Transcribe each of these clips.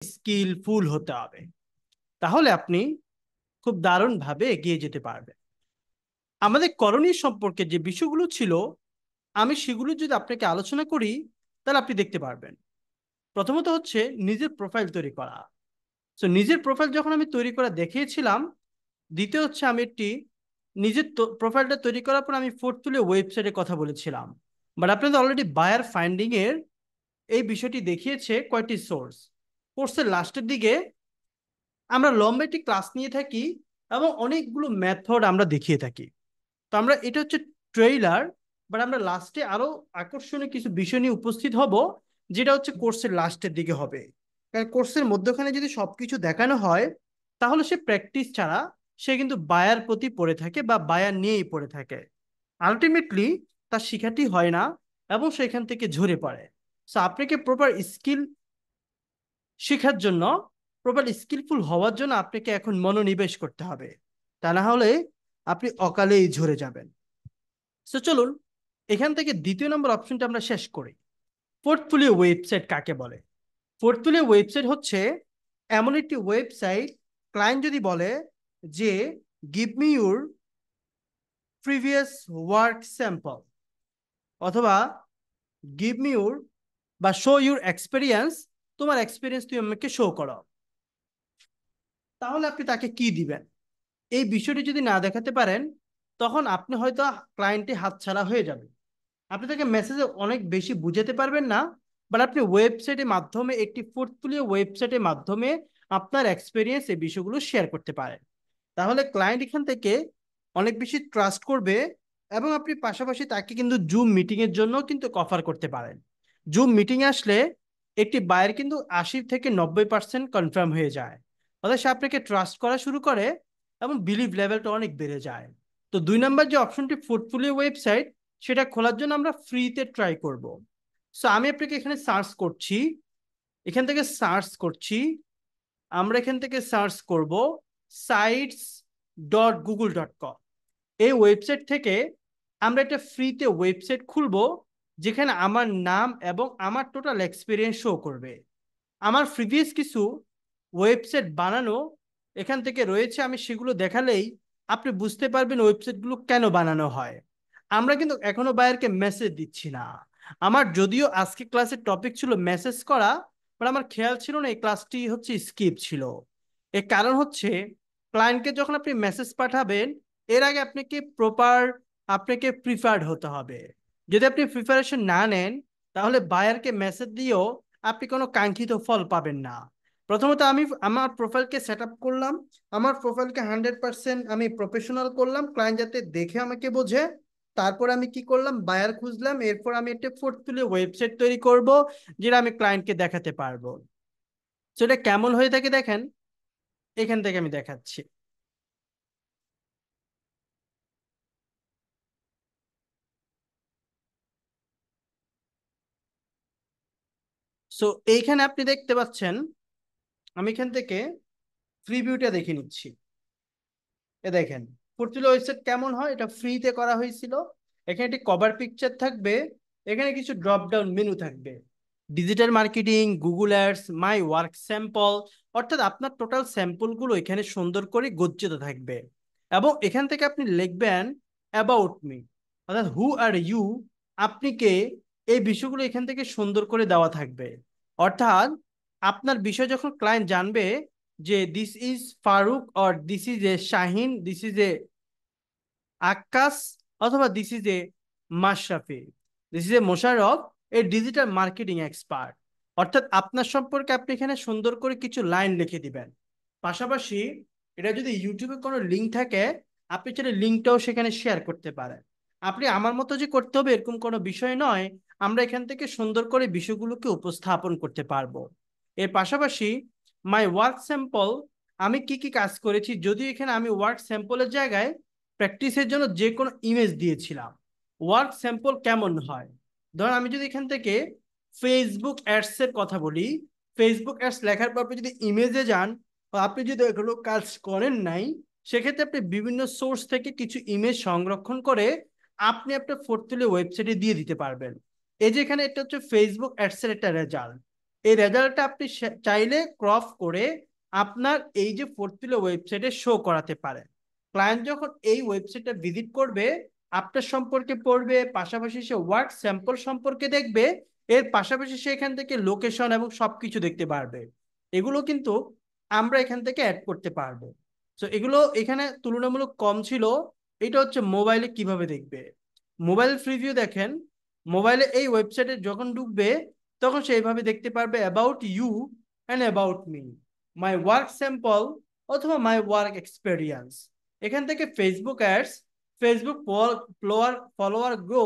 Skilful হতে হবে, তাহলে আপনি খুব দারুণভাবে এগিয়ে যেতে পারবেন। আমাদের করণীয় সম্পর্কে যে বিষয়গুলো ছিল আমি সেগুলো যদি আপনাকে আলোচনা করি তাহলে আপনি দেখতে পারবেন। প্রথমত হচ্ছে নিজের প্রোফাইল তৈরি করা। সো নিজের প্রোফাইল যখন আমি তৈরি করা দেখিয়েছিলাম, দ্বিতীয় হচ্ছে আমি একটি নিজের প্রোফাইলটা তৈরি করার পর আমি পোর্টফোলিও ওয়েবসাইটের কথা বলেছিলাম। বাট আপনাদের অলরেডি বায়ার ফাইন্ডিং এর এই বিষয়টি দেখিয়েছে কয়টি সোর্স। কোর্সের লাস্টের দিকে আমরা লম্বা একটি ক্লাস নিয়ে থাকি এবং অনেকগুলো মেথড আমরা দেখিয়ে থাকি। তো আমরা এটা হচ্ছে ট্রেইলার, বাট আমরা লাস্টে আরো আকর্ষণীয় কিছু বিষয় নিয়ে উপস্থিত হব, যেটা হচ্ছে কোর্সের লাস্টের দিকে হবে। কারণ কোর্সের মধ্যখানে যদি সবকিছু দেখানো হয় তাহলে সে প্র্যাকটিস ছাড়া সে কিন্তু বায়ার প্রতি পড়ে থাকে বা বায়ার নিয়েই পড়ে থাকে। আলটিমেটলি তার শেখাটি হয় না এবং সেখান থেকে ঝরে পড়ে। সো আপনাকে প্রপার স্কিল শেখার জন্য, প্রপার স্কিলফুল হওয়ার জন্য আপনাকে এখন মনোনিবেশ করতে হবে, তা না হলে আপনি অকালেই ঝরে যাবেন। সো চলুন এখান থেকে দ্বিতীয় নম্বর অপশনটা আমরা শেষ করি। পোর্টফোলিও ওয়েবসাইট কাকে বলে? পোর্টফোলিও ওয়েবসাইট হচ্ছে এমন একটি ওয়েবসাইট, ক্লায়েন্ট যদি বলে যে give me your previous work sample, অথবা গিভ মি ইউর বা শো ইউর এক্সপিরিয়েন্স, তোমার এক্সপিরিয়েন্স তুমি আমাকে শো করো, তাহলে আপনি তাকে কি দিবেন? এই বিষয়টি যদি না দেখাতে পারেন তখন আপনি হয়তো ক্লায়েন্টটি হাতছাড়া হয়ে যাবে। আপনি তাকে মেসেজে অনেক বেশি বুঝাতে পারবেন না, বাট আপনি ওয়েবসাইটের মাধ্যমে, একটি পোর্টফোলিও ওয়েবসাইটের মাধ্যমে আপনার এক্সপিরিয়েন্স এই বিষয়গুলো শেয়ার করতে পারেন। তাহলে ক্লায়েন্ট এখান থেকে অনেক বেশি ট্রাস্ট করবে এবং আপনি পাশাপাশি তাকে কিন্তু জুম মিটিং এর জন্য কিন্তু অফার করতে পারেন। জুম মিটিং আসলে একটি বায়ার কিন্তু 80 থেকে 90% কনফার্ম হয়ে যায়, অর্থাৎ সে আপনাকে ট্রাস্ট করা শুরু করে এবং বিলিভ লেভেলটা অনেক বেড়ে যায়। তো 2 নম্বর যে অপশনটি পোর্টফোলিও ওয়েবসাইট, সেটা খোলার জন্য আমরা ফ্রিতে ট্রাই করব। সো আমি আপনাকে এখানে সার্চ করছি, এখান থেকে সার্চ করছি, আমরা এখান থেকে সার্চ করব sites.google.com। এই ওয়েবসাইট থেকে আমরা একটা ফ্রিতে ওয়েবসাইট খুলবো, যেখানে আমার নাম এবং আমার টোটাল এক্সপিরিয়েন্স শো করবে। আমার প্রিভিয়াস কিছু ওয়েবসাইট বানানো এখান থেকে রয়েছে, আমি সেগুলো দেখালেই আপনি বুঝতে পারবেন ওয়েবসাইটগুলো কেন বানানো হয়। আমরা কিন্তু এখনো বায়ারকে মেসেজ দিচ্ছি না। আমার যদিও আজকে ক্লাসের টপিক ছিল মেসেজ করা, বাট আমার খেয়াল ছিল না এই ক্লাসটি হচ্ছে স্কিপ ছিল। এর কারণ হচ্ছে ক্লায়েন্টকে যখন আপনি মেসেজ পাঠাবেন এর আগে আপনাকে প্রিফার্ড হতে হবে। যদি আপনি প্রিপারেশন না নেন তাহলে বায়ারকে মেসেজ দিয়েও আপনি কোনো কাঙ্ক্ষিত ফল পাবেন না। প্রথমত আমি আমার প্রোফাইলকে সেট আপ করলাম, আমার প্রোফাইলকে 100% আমি প্রফেশনাল করলাম, ক্লায়েন্ট যাতে দেখে আমাকে বোঝে। তারপর আমি কি করলাম, বায়ার খুঁজলাম, এরপর আমি একটা পোর্টফোলিও ওয়েবসাইট তৈরি করব যেটা আমি ক্লায়েন্টকে দেখাতে পারবো। সেটা কেমন হয়ে থাকে দেখেন, এখান থেকে আমি দেখাচ্ছি। সো এইখানে আপনি দেখতে পাচ্ছেন, আমি এখান থেকে প্রিভিউটা দেখে নিচ্ছি। এ দেখেন পোর্টফোলিও ওয়েবসাইট কেমন হয়, এটা ফ্রিতে করা হয়েছিল। এখানে একটি কভার পিকচার থাকবে, এখানে কিছু ড্রপ ডাউন মেনু থাকবে, ডিজিটাল মার্কেটিং, গুগল অ্যাডস, মাই ওয়ার্ক স্যাম্পল, অর্থাৎ আপনার টোটাল স্যাম্পলগুলো এখানে সুন্দর করে গচ্ছিত থাকবে। এবং এখান থেকে আপনি লিখবেন অ্যাবাউট মি, অর্থাৎ হু আর ইউ, আপনি কে, এই বিষয়গুলো এখান থেকে সুন্দর করে দেওয়া থাকবে। অর্থাৎ আপনার বিষয় যখন ক্লায়েন্ট জানবে যে this is Faruk, or this is a Shahin, this is a Akash, অথবা this is a Mashrafi, this is a Mosharraf, a digital marketing expert, অর্থাৎ আপনার সম্পর্কে আপনি এখানে সুন্দর করে কিছু লাইন লিখে দিবেন। পাশাপাশি এটা যদি ইউটিউবে কোনো লিঙ্ক থাকে আপনি সেটা লিঙ্কটাও সেখানে শেয়ার করতে পারেন। আপনি আমার মতো যে করতে হবে এরকম কোনো বিষয় নয়, আমরা এখান থেকে সুন্দর করে বিষয়গুলোকে উপস্থাপন করতে পারবো। এর পাশাপাশি মাই ওয়ার্ক স্যাম্পল, আমি কি কি কাজ করেছি, যদি এখানে আমি ওয়ার্ক স্যাম্পলের জায়গায় প্র্যাকটিসের জন্য যে কোনো ইমেজ দিয়েছিলাম, ওয়ার্ক স্যাম্পল কেমন হয়। ধরুন আমি যদি এখান থেকে ফেসবুক অ্যাডস এর কথা বলি, ফেসবুক অ্যাডস লেখার পর আপনি যদি ইমেজে যান, আপনি যদি এগুলো কাজ করেন নাই, সেক্ষেত্রে আপনি বিভিন্ন সোর্স থেকে কিছু ইমেজ সংরক্ষণ করে আপনি আপনার পোর্টফোলিও ওয়েবসাইটে দিয়ে দিতে পারবেন। এই যে এখানে এটা হচ্ছে ফেসবুক অ্যাডস এর একটা রেজাল্ট। এই রেজাল্টটা আপনি চাইলে ক্রপ করে আপনার এই যে পোর্টফোলিও ওয়েবসাইটে শো করাতে পারেন। ক্লায়েন্ট যখন এই ওয়েবসাইটটা ভিজিট করবে, আপনার সম্পর্কে পড়বে, পাশাপাশি সে ওয়ার্ক স্যাম্পল সম্পর্কে দেখবে, এর পাশাপাশি সে এখান থেকে লোকেশন এবং সবকিছু দেখতে পারবে। এগুলো কিন্তু আমরা এখান থেকে অ্যাড করতে পারবো। তো এগুলো এখানে তুলনামূলক কম ছিল। এটা হচ্ছে মোবাইলে কিভাবে দেখবে। মোবাইল প্রিভিউ দেখেন, মোবাইলে এই ওয়েবসাইটে যখন ঢুকবে তখন সে এইভাবে দেখতে পারবে about you and about me, my work sample অথবা মাই ওয়ার্ক এক্সপেরিয়েন্স। এখান থেকে Facebook ads, Facebook follower grow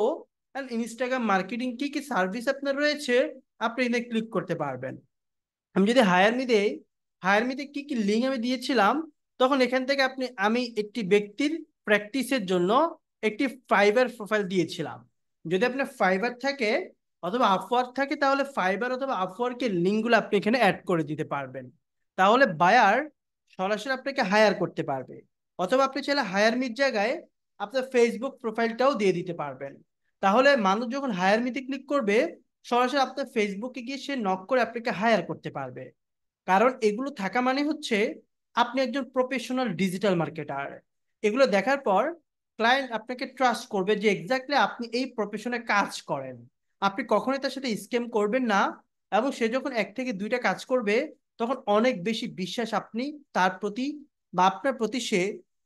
and Instagram marketing কি কি সার্ভিস আপনার রয়েছে আপনি এখানে ক্লিক করতে পারবেন। আমি যদি হায়ার মি দেই, হায়ার মিতে কি কি লিঙ্ক আমি দিয়েছিলাম, তখন এখান থেকে আমি একটি ব্যক্তির প্র্যাকটিসের জন্য একটি ফাইবার প্রোফাইল দিয়েছিলাম। যদি আপনার ফাইবার থাকে অথবা আপওয়ার্ক থাকে, তাহলে ফাইবার অথবা আপওয়ার্কের লিঙ্কগুলো আপনি এখানে অ্যাড করে দিতে পারবেন। তাহলে বায়ার সরাসরি আপনাকে হায়ার করতে পারবে। অথবা আপনি চাইলে হায়ার মির জায়গায় আপনার ফেসবুক প্রোফাইলটাও দিয়ে দিতে পারবেন। তাহলে মানুষ যখন হায়ার মিতে ক্লিক করবে, সরাসরি আপনার ফেসবুকে গিয়ে সে নক করে আপনাকে হায়ার করতে পারবে। কারণ এগুলো থাকা মানে হচ্ছে আপনি একজন প্রফেশনাল ডিজিটাল মার্কেটার। এগুলো দেখার পর ক্লায়েন্ট আপনাকে ট্রাস্ট করবে যে এক্স্যাক্টলি আপনি এই প্রফেশনে কাজ করেন। আপনি কখনোই তার সাথে স্ক্যাম করবেন না। এবং সে যখন এক থেকে দুইটা কাজ করবে, তখন অনেক বেশি বিশ্বাস আপনি তার প্রতি বা আপনার প্রতি সে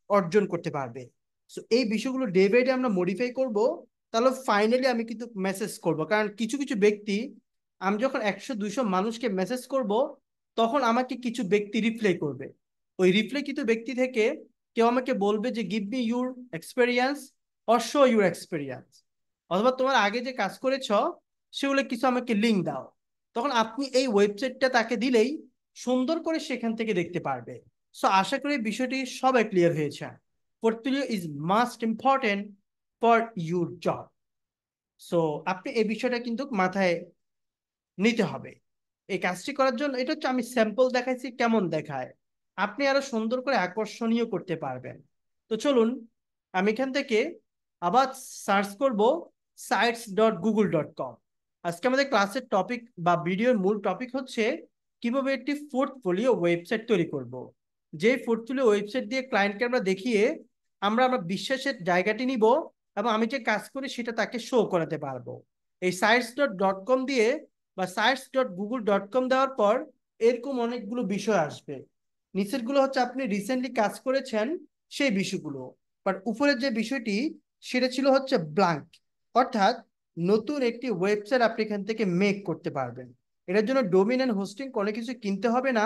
অর্জন করতে পারবে। সো এই বিষয়গুলো ডে বাই ডে আমরা মডিফাই করব। তাহলে ফাইনালি আমি কিন্তু মেসেজ করব, কারণ কিছু কিছু ব্যক্তি, আমি যখন 100-200 মানুষকে মেসেজ করব, তখন আমাকে কিছু ব্যক্তি রিপ্লাই করবে। ওই রিপ্লাই কিন্তু ব্যক্তি থেকে কেউ আমাকে বলবে যে give me your experience or show your experience, অথবা তোমার আগে যে কাজ করেছ সেগুলো কিছু আমাকে লিঙ্ক দাও। তখন আপনি এই ওয়েবসাইটটা তাকে দিলেই সুন্দর করে সেখান থেকে দেখতে পারবে। সো আশা করি বিষয়টি সবাই ক্লিয়ার হয়েছে। Portfolio is must important for your job. So আপনি এই বিষয়টা কিন্তু মাথায় নিতে হবে। এই কাজটি করার জন্য এটা হচ্ছে আমি স্যাম্পল দেখাইছি কেমন দেখায়, আপনি আরো সুন্দর করে আকর্ষণীয় করতে পারবেন। তো চলুন আমি এখান থেকে আবার সার্চ করব sites.google.com। আজকে আমাদের ক্লাসের টপিক বা ভিডিওর মূল টপিক হচ্ছে কিভাবে একটি পোর্টফোলিও ওয়েবসাইট তৈরি করব। যে পোর্টফোলিও ওয়েবসাইট দিয়ে ক্লায়েন্টকে আমরা দেখিয়ে আমরা আমরা বিশ্বাসের জায়গাটি নিব এবং আমি যে কাজ করি সেটা তাকে শো করাতে পারবো। এই sites.com দিয়ে বা sites.google.com দেওয়ার পর এরকম অনেকগুলো বিষয় আসবে। নিচের গুলো হচ্ছে আপনি রিসেন্টলি কাজ করেছেন সেই বিষয়গুলো, বাট উপরের যে বিষয়টি সেটা ছিল হচ্ছে ব্ল্যাঙ্ক, অর্থাৎ নতুন একটি ওয়েবসাইট আপনি এখান থেকে মেক করতে পারবেন। এটার জন্য ডোমেইন এন্ড হোস্টিং কোনো কিছু কিনতে হবে না,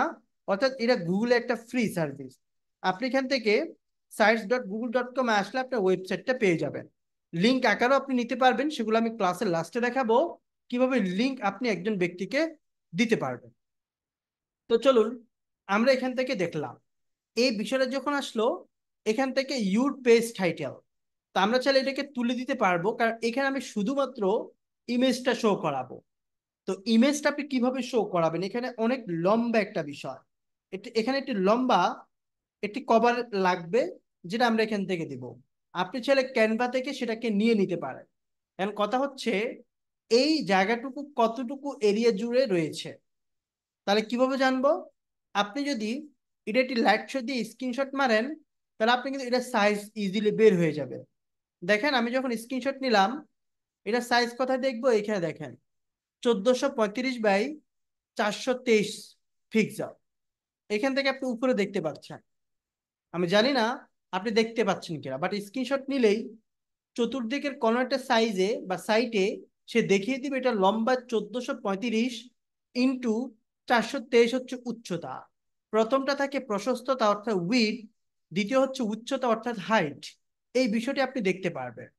অর্থাৎ এটা গুগলে একটা ফ্রি সার্ভিস। আপনি এখান থেকে sites.google.com আসলে আপনার ওয়েবসাইটটা পেয়ে যাবেন। লিঙ্ক আকারও আপনি নিতে পারবেন, সেগুলো আমি ক্লাসের লাস্টে দেখাবো কিভাবে লিঙ্ক আপনি একজন ব্যক্তিকে দিতে পারবেন। তো চলুন আমরা এখান থেকে দেখলাম এই বিষয়টা যখন আসলো, এখান থেকে ইউর পেজ টাইটেল, তা আমরা চাইলে এটাকে তুলে দিতে পারবো, কারণ এখানে আমি শুধুমাত্র ইমেজটা শো করাবো। তো ইমেজটা আপনি কিভাবে শো করাবেন, এখানে অনেক লম্বা একটা বিষয়। এখানে একটি লম্বা একটি কভার লাগবে, যেটা আমরা এখান থেকে দিব। আপনি চাইলে ক্যানভা থেকে সেটাকে নিয়ে নিতে পারেন। এখন কথা হচ্ছে এই জায়গাটুকু কতটুকু এরিয়া জুড়ে রয়েছে। তাহলে কিভাবে জানবো? আপনি যদি এটা একটি লাইট শো দিয়ে স্ক্রিনশট মারেন, তাহলে আপনি কিন্তু এটা সাইজ ইজিলি বের হয়ে যাবে। দেখেন আমি যখন স্ক্রিনশট নিলাম, এটা সাইজ কোথায় দেখবো, এখানে দেখেন 1435 বাই 423 পিক্সেল। এখান থেকে আপনি উপরে দেখতে পাচ্ছেন। আমি জানি না আপনি দেখতে পাচ্ছেন কিনা, বাট স্ক্রিনশট নিলেই চতুর্দিকের কোনো একটা সাইজে বা সাইটে সে দেখিয়ে দিবে এটা লম্বা 1435 × 423 হচ্ছে উচ্চতা। প্রথমটা থাকে প্রশস্ততা অর্থাৎ উইড, দ্বিতীয় হচ্ছে উচ্চতা অর্থাৎ হাইট। এই বিষয়টি আপনি দেখতে পারবেন।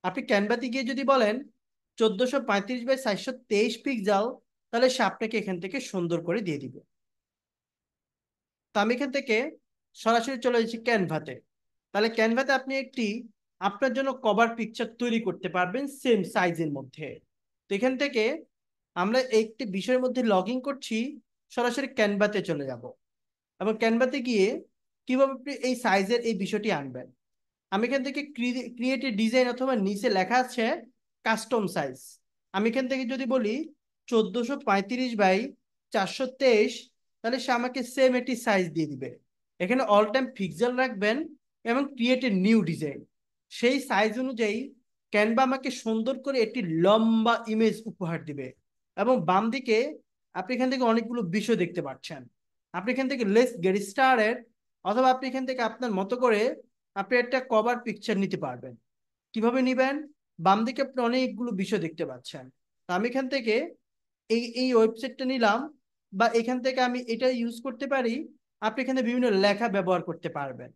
আপনি ক্যানভাতে গিয়ে যদি বলেন 1435 বাই 423 পিক্সেল, তাহলে সে আপনাকে এখান থেকে সুন্দর করে দিয়ে দিবে। তো আমি এখান থেকে সরাসরি চলে যাচ্ছি ক্যানভাতে। তাহলে ক্যানভাতে আপনি একটি আপনার জন্য কভার পিকচার তৈরি করতে পারবেন সেম সাইজের মধ্যে। তো এখান থেকে আমরা একটি বিষয়ের মধ্যে লগ ইন করছি, সরাসরি ক্যানভাতে চলে যাব এবং ক্যানভাতে গিয়ে কিভাবে আপনি এই সাইজের এই বিষয়টি আনবেন। আমি এখান থেকে ক্রিয়েটিভ ডিজাইন অথবা নিচে লেখা আছে কাস্টম সাইজ, আমি এখান থেকে যদি বলি 1435 423, তাহলে সে আমাকে সেম একটি সাইজ দিয়ে দিবে। এখানে অল টাইম পিক্সেল রাখবেন এবং ক্রিয়েট এ নিউ ডিজাইন। সেই সাইজ অনুযায়ী ক্যানভা আমাকে সুন্দর করে একটি লম্বা ইমেজ উপহার দিবে। এবং বাম দিকে আপনি এখান থেকে অনেকগুলো বিষয় দেখতে পাচ্ছেন। আপনি এখান থেকে লেটস গেট স্টার্টেড, অথবা আপনি এখান থেকে আপনার মতো করে আপনি একটা কভার পিকচার নিতে পারবেন। কিভাবে নিবেন? বাম দিকে আপনি অনেকগুলো বিষয় দেখতে পাচ্ছেন। তো আমি এখান থেকে এই এই ওয়েবসাইটটা নিলাম, বা এখান থেকে আমি এটা ইউজ করতে পারি। আপনি এখানে বিভিন্ন লেখা ব্যবহার করতে পারবেন।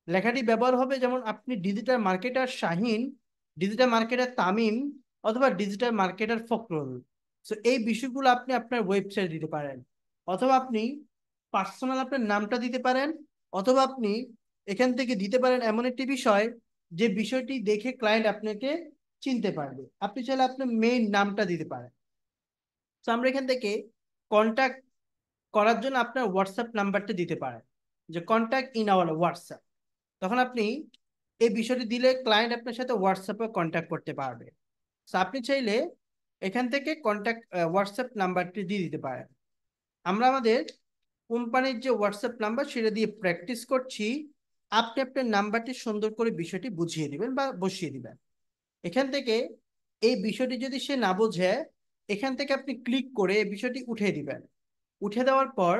লেখাটি ব্যবহার হবে যেমন আপনি digital marketer Shahin, digital marketer Tamim, অথবা ডিজিটাল মার্কেটার ফখরুল। সো এই বিষয়গুলো আপনি আপনার ওয়েবসাইট দিতে পারেন, অথবা আপনি পার্সোনাল আপনার নামটা দিতে পারেন, অথবা আপনি এখান থেকে দিতে পারেন এমন একটি বিষয় যে বিষয়টি দেখে ক্লায়েন্ট আপনাকে চিনতে পারবে। আপনি চাইলে আপনার মেইন নামটা দিতে পারেন। তো আমরা এখান থেকে কন্ট্যাক্ট করার জন্য আপনার হোয়াটসঅ্যাপ নাম্বারটা দিতে পারেন, যে কন্ট্যাক্ট ইন আওয়ার হোয়াটসঅ্যাপ। তখন আপনি এই বিষয়টি দিলে ক্লায়েন্ট আপনার সাথে হোয়াটসঅ্যাপে কন্ট্যাক্ট করতে পারবে। তো আপনি চাইলে এখান থেকে কন্ট্যাক্ট হোয়াটসঅ্যাপ নাম্বারটি দিয়ে দিতে পারেন। আমরা আমাদের কোম্পানির যে হোয়াটসঅ্যাপ নাম্বার সেটা দিয়ে প্র্যাকটিস করছি। আপনি আপনার নাম্বারটি সুন্দর করে বিষয়টি বুঝিয়ে দিবেন বা বসিয়ে দিবেন। এখান থেকে এই বিষয়টি যদি সে না বোঝে, এখান থেকে আপনি ক্লিক করে এই বিষয়টি উঠিয়ে দিবেন। উঠে দেওয়ার পর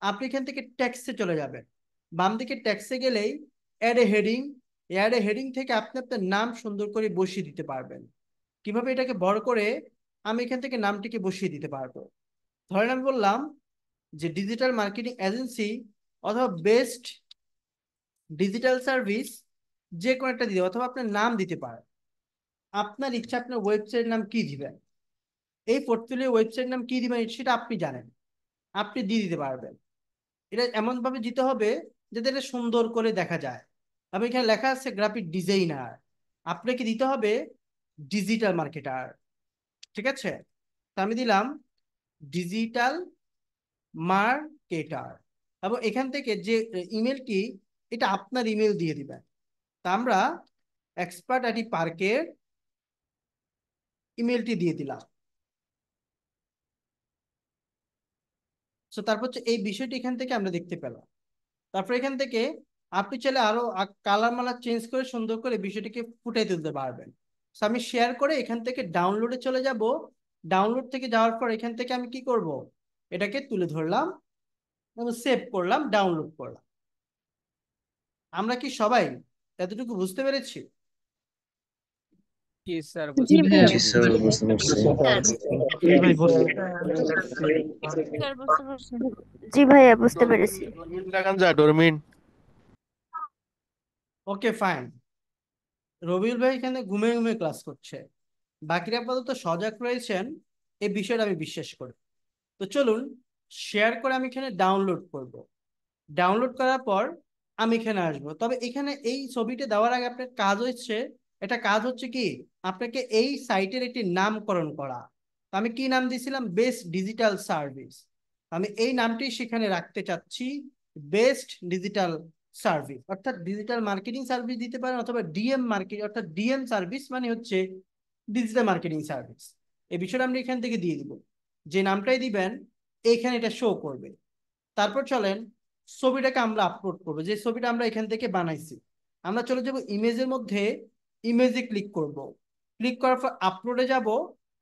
আপনি এখান থেকে ট্যাক্সে চলে যাবেন। বাম দিকে ট্যাক্সে গেলেই add a heading, add a heading থেকে আপনি আপনার নাম সুন্দর করে বসিয়ে দিতে পারবেন। কিভাবে এটাকে বড় করে আমি এখান থেকে নামটিকে বসিয়ে দিতে পারবো। ধরেন আমি বললাম যে ডিজিটাল মার্কেটিং এজেন্সি, অথবা বেস্ট ডিজিটাল সার্ভিস, যে কোনো একটা দিতে, অথবা আপনার নাম দিতে পারেন। আপনার ইচ্ছা আপনার ওয়েবসাইট নাম কি দিবেন, এই পোর্টফোলিও ওয়েবসাইট নাম কি দিবেন সেটা আপনি জানেন, আপনি দিয়ে দিতে পারবেন। এটা এমন ভাবে দিতে হবে যাতে এটা সুন্দর করে দেখা যায়। আমি এখানে লেখা আছে গ্রাফিক ডিজাইনার, আপনাকে দিতে হবে ডিজিটাল মার্কেটার। ঠিক আছে? তো আমি দিলাম ডিজিটাল মার্কেটার, এবং এখান থেকে যে ইমেলটি, এটা আপনার ইমেল দিয়ে দিবেন। তা আমরা এক্সপার্ট আইটি পার্কের ইমেলটি দিয়ে দিলাম। তো তারপর হচ্ছে এই বিষয়টি এখান থেকে আমরা দেখতে পেলাম। তারপর এখান থেকে আপনি চাইলে আরো কালার মালার চেঞ্জ করে সুন্দর করে বিষয়টিকে ফুটিয়ে তুলতে পারবেন। তো আমি শেয়ার করে এখান থেকে ডাউনলোডে চলে যাব। ডাউনলোড থেকে যাওয়ার পর এখান থেকে আমি কি করব, এটাকে তুলে ধরলাম এবং সেভ করলাম, ডাউনলোড করলাম। আমরা কি সবাই এতটুকু বুঝতে পেরেছি? জি স্যার, জি বুঝতে ভাইয়া জি পেরেছি। স্যার, বুঝতে পারছি। জি ভাই বলুন। স্যার বুঝতে পারছি। জি ভাইয়া বুঝতে পেরেছি। ডোরমিন লাগান যা ডোরমিন। Okay fine. রবিউল ভাই এখানে ঘুমে ঘুমে ক্লাস করছে, বাকিরা আপাতত সজাগ রয়েছেন, এই বিষয়টা আমি বিশ্বাস করি। তো চলুন শেয়ার করে আমি এখানে ডাউনলোড করব। ডাউনলোড করার পর আমি এখানে আসব। তবে এখানে এই ছবিটা দেওয়ার আগে আপনার কাজ হচ্ছে, এটা কাজ হচ্ছে কি, আপনাকে এই সাইটের একটি নামকরণ করা। তো আমি কি নাম দিয়েছিলাম? Best digital service. আমি এই নামটি সেখানে রাখতে চাচ্ছি, বেস্ট ডিজিটাল সার্ভিস, অর্থাৎ ডিজিটাল মার্কেটিং সার্ভিস দিতে পারেন, অথবা ডিএম মার্কেটিং, অর্থাৎ ডিএম সার্ভিস মানে হচ্ছে ডিজিটাল মার্কেটিং সার্ভিস। এই বিষয়টা আমরা এখান থেকে দিয়ে দিব। যে নামটাই দিবেন এইখানে এটা শো করবে। তারপর চলেন ছবিটাকে আমরা আপলোড করবো, যে ছবিটা আমরা এখান থেকে বানাইছি। আমরা চলে যাব ইমেজের মধ্যে, ইমেজে ক্লিক করব। ক্লিক করার পর আপলোডে যাব,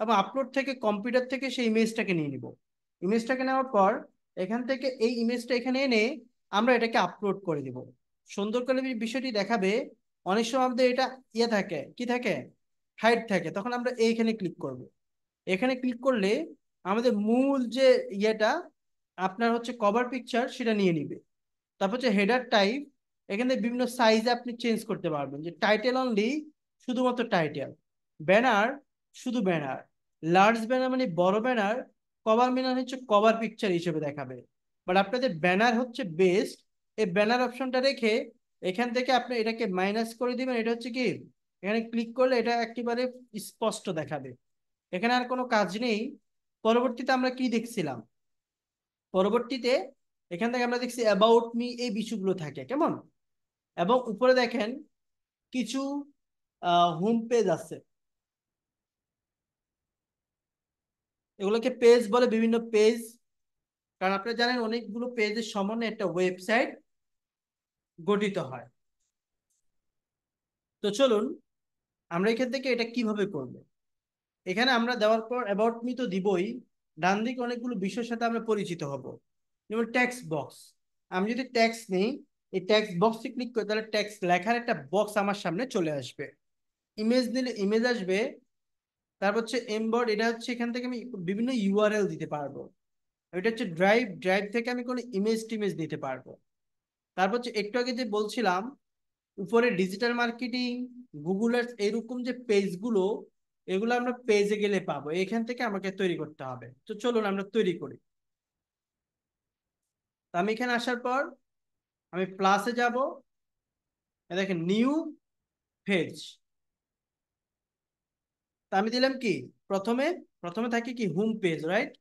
এবং আপলোড থেকে কম্পিউটার থেকে সেই ইমেজটাকে নিয়ে নিব। ইমেজটাকে নেওয়ার পর এখান থেকে এই ইমেজটা এখানে এনে আমরা এটাকে আপলোড করে দিব। সুন্দর করে বিষয়টি দেখাবে। অনেক সময় আমাদের এটা ইয়ে থাকে, কি থাকে, হাইড থাকে, তখন আমরা এইখানে ক্লিক করব। এখানে ক্লিক করলে আমাদের মূল যে ইয়েটা আপনার হচ্ছে কভার পিকচার, সেটা নিয়ে নিবে। তারপর হচ্ছে হেডার টাইপ, এখানে বিভিন্ন সাইজে আপনি চেঞ্জ করতে পারবেন, যে টাইটেল অনলি, শুধুমাত্র টাইটেল। ব্যানার, শুধু ব্যানার। লার্জ ব্যানার মানে বড় ব্যানার। কভার ব্যানার হচ্ছে কভার পিকচার হিসেবে দেখাবে। বাট আপনাদের ব্যানার হচ্ছে বেস্ট, এই ব্যানার অপশনটা রেখে এখান থেকে আপনি এটাকে মাইনাস করে দিবেন। এটা হচ্ছে কি, এখানে ক্লিক করলে এটা একেবারে স্পষ্ট দেখাবে। এখানে আর কোনো কাজ নেই। পরবর্তীতে আমরা কি দেখছিলাম? পরবর্তীতে এখান থেকে আমরা দেখছি অ্যাবাউট মি, এই বিষয়গুলো থাকে কেমন। এবং উপরে দেখেন কিছু হোম পেজ আছে, এগুলোকে পেজ বলে, বিভিন্ন পেজ। কারণ আপনি জানেন অনেকগুলো পেজের সমন্বয়ে একটা ওয়েবসাইট গঠিত হয়। তো চলুন আমরা এখান থেকে এটা কিভাবে করব। এখানে আমরা দেওয়ার পর অ্যাবাউট মি তো দিবই, ডান দিকে অনেকগুলো বিষয়ের সাথে আমরা পরিচিত হব। যেমন ট্যাক্স বক্স, আমি যদি ট্যাক্স নিই, এই ট্যাক্স বক্সে ক্লিক করি তাহলে ট্যাক্স লেখার একটা বক্স আমার সামনে চলে আসবে। ইমেজ দিলে ইমেজ আসবে। তারপর হচ্ছে এমবড, এটা হচ্ছে এখান থেকে আমি বিভিন্ন ইউআরএল দিতে পারবো। এটা হচ্ছে ড্রাইভ, ড্রাইভ থেকে আমি কোনো ইমেজ টিমেজ দিতে পারবো। তারপর হচ্ছে একটু আগে যে বলছিলাম উপরে ডিজিটাল মার্কেটিং, গুগল আর্টস এরকম যে পেজগুলো, এগুলো আমরা পেজে গেলে পাবো, এখান থেকে আমাকে তৈরি করতে হবে। তো চলুন আমরা তৈরি করি। তো আমি এখানে আসার পর আমি প্লাসে যাব, দেখেন নিউ পেজ। তা আমি দিলাম কি, প্রথমে প্রথমে থাকে কি home page, right?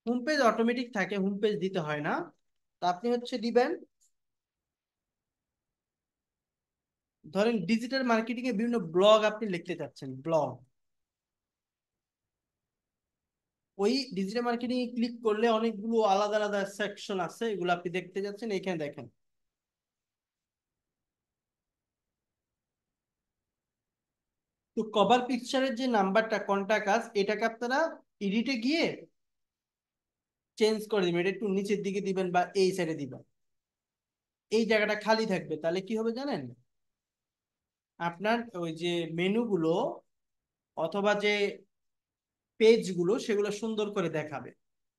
Home page automatic থাকে, হোম পেজ দিতে হয় না। তা আপনি হচ্ছে দিবেন, ধরেন ডিজিটাল মার্কেটিং এ বিভিন্ন ব্লগ আপনি লিখতে চাচ্ছেন, ব্লগ। ওই ডিজিটাল মার্কেটিং এ ক্লিক করলে অনেকগুলো আলাদা আলাদা সেকশন আছে, এগুলো আপনি দেখতে যাচ্ছেন, এখানে দেখেন। তো কভার পিকচারের যে নাম্বারটা কন্টাক্ট, এটাকে আপনারা এডিটে গিয়ে চেঞ্জ করে দিবেন, এটা একটু নিচের দিকে দিবেন বা এই সাইডে দিবেন। এই জায়গাটা খালি থাকবে, তাহলে কি হবে জানেন? আপনার ওই যে মেনুগুলো অথবা যে পেজগুলো সেগুলো সুন্দর করে দেখাবে।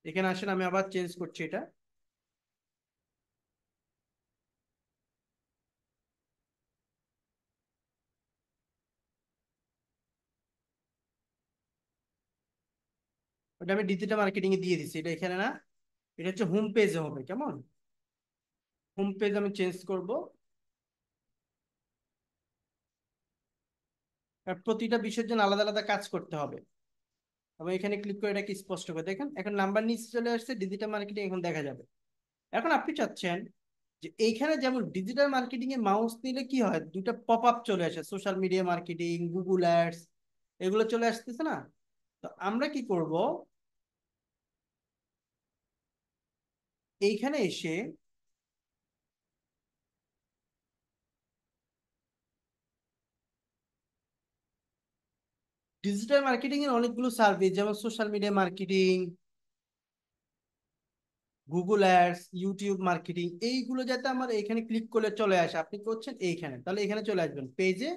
এখানে আসেন, আমি আবার চেঞ্জ করছি এটা। ওটা আমি ডিজিটাল মার্কেটিং এ দিয়ে দিচ্ছি, এটা এখানে না, এটা হচ্ছে হোম পেজে হবে। কেমন? হোম পেজ আমি চেঞ্জ করব। আর প্রতিটা বিষয়ের জন্য আলাদা আলাদা কাজ করতে হবে। এবং এখানে ক্লিক করে এটাকে স্পষ্ট করে দেখেন, এখন নাম্বার নিচে চলে আসছে, ডিজিটাল মার্কেটিং এখন দেখা যাবে। এখন আপনি চাচ্ছেন যে এইখানে যেমন ডিজিটাল মার্কেটিং এ মাউস নিলে কি হয়, দুটো পপ আপ চলে আসে, social media marketing, Google ads, এগুলো চলে আসতেছে না? তো আমরা কি করব, এইখানে এসে ডিজিটাল মার্কেটিং এর অনেকগুলো সার্ভিস, যেমন social media marketing, Google ads, YouTube marketing, এইগুলো যাতে আমার এখানে ক্লিক করলে চলে আসে, আপনি করছেন এইখানে, তাহলে এখানে চলে আসবেন পেজে।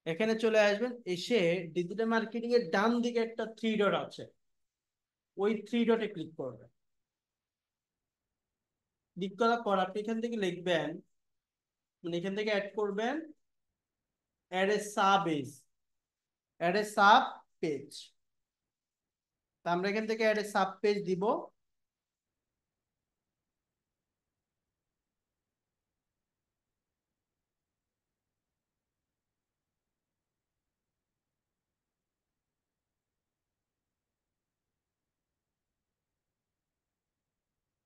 এখানে চলে আসবেন, এসে ডিজিটাল মার্কেটিং এর ডান দিকে একটা থ্রি ডট আছে, ওই থ্রি ডটে ক্লিক করবেন। ক্লিক করার পর আপনি এখান থেকে লিখবেন, মানে এখান থেকে অ্যাড করবেন, add a sub page, add a sub page. তা আমরা এখান থেকে অ্যাড এ সাব পেজ দিব।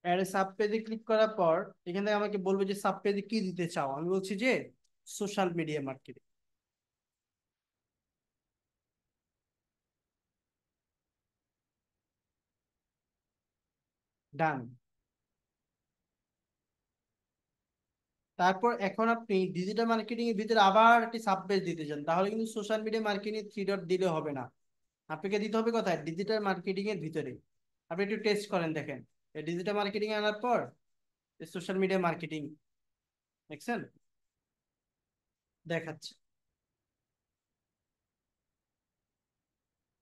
অ্যাড এ সাব পেজে ক্লিক করার পর এখান থেকে আমাকে বলবে যে সাব পেজে কি দিতে চাও, আমি বলছি যে সোশ্যাল মিডিয়া মার্কেটিং। ডান। তারপর এখন আপনি ডিজিটাল মার্কেটিং এর ভিতরে আবার একটি সাব পেজ দিতে চান, তাহলে কিন্তু social media marketing three dot দিলে হবে না, আপনাকে দিতে হবে কোথায়, ডিজিটাল মার্কেটিং এর ভিতরে। আপনি একটু টেস্ট করেন, দেখেন ডিজিটাল মার্কেটিং আনার পর সোশ্যাল মিডিয়া মার্কেটিং দেখছেন দেখাচ্ছে।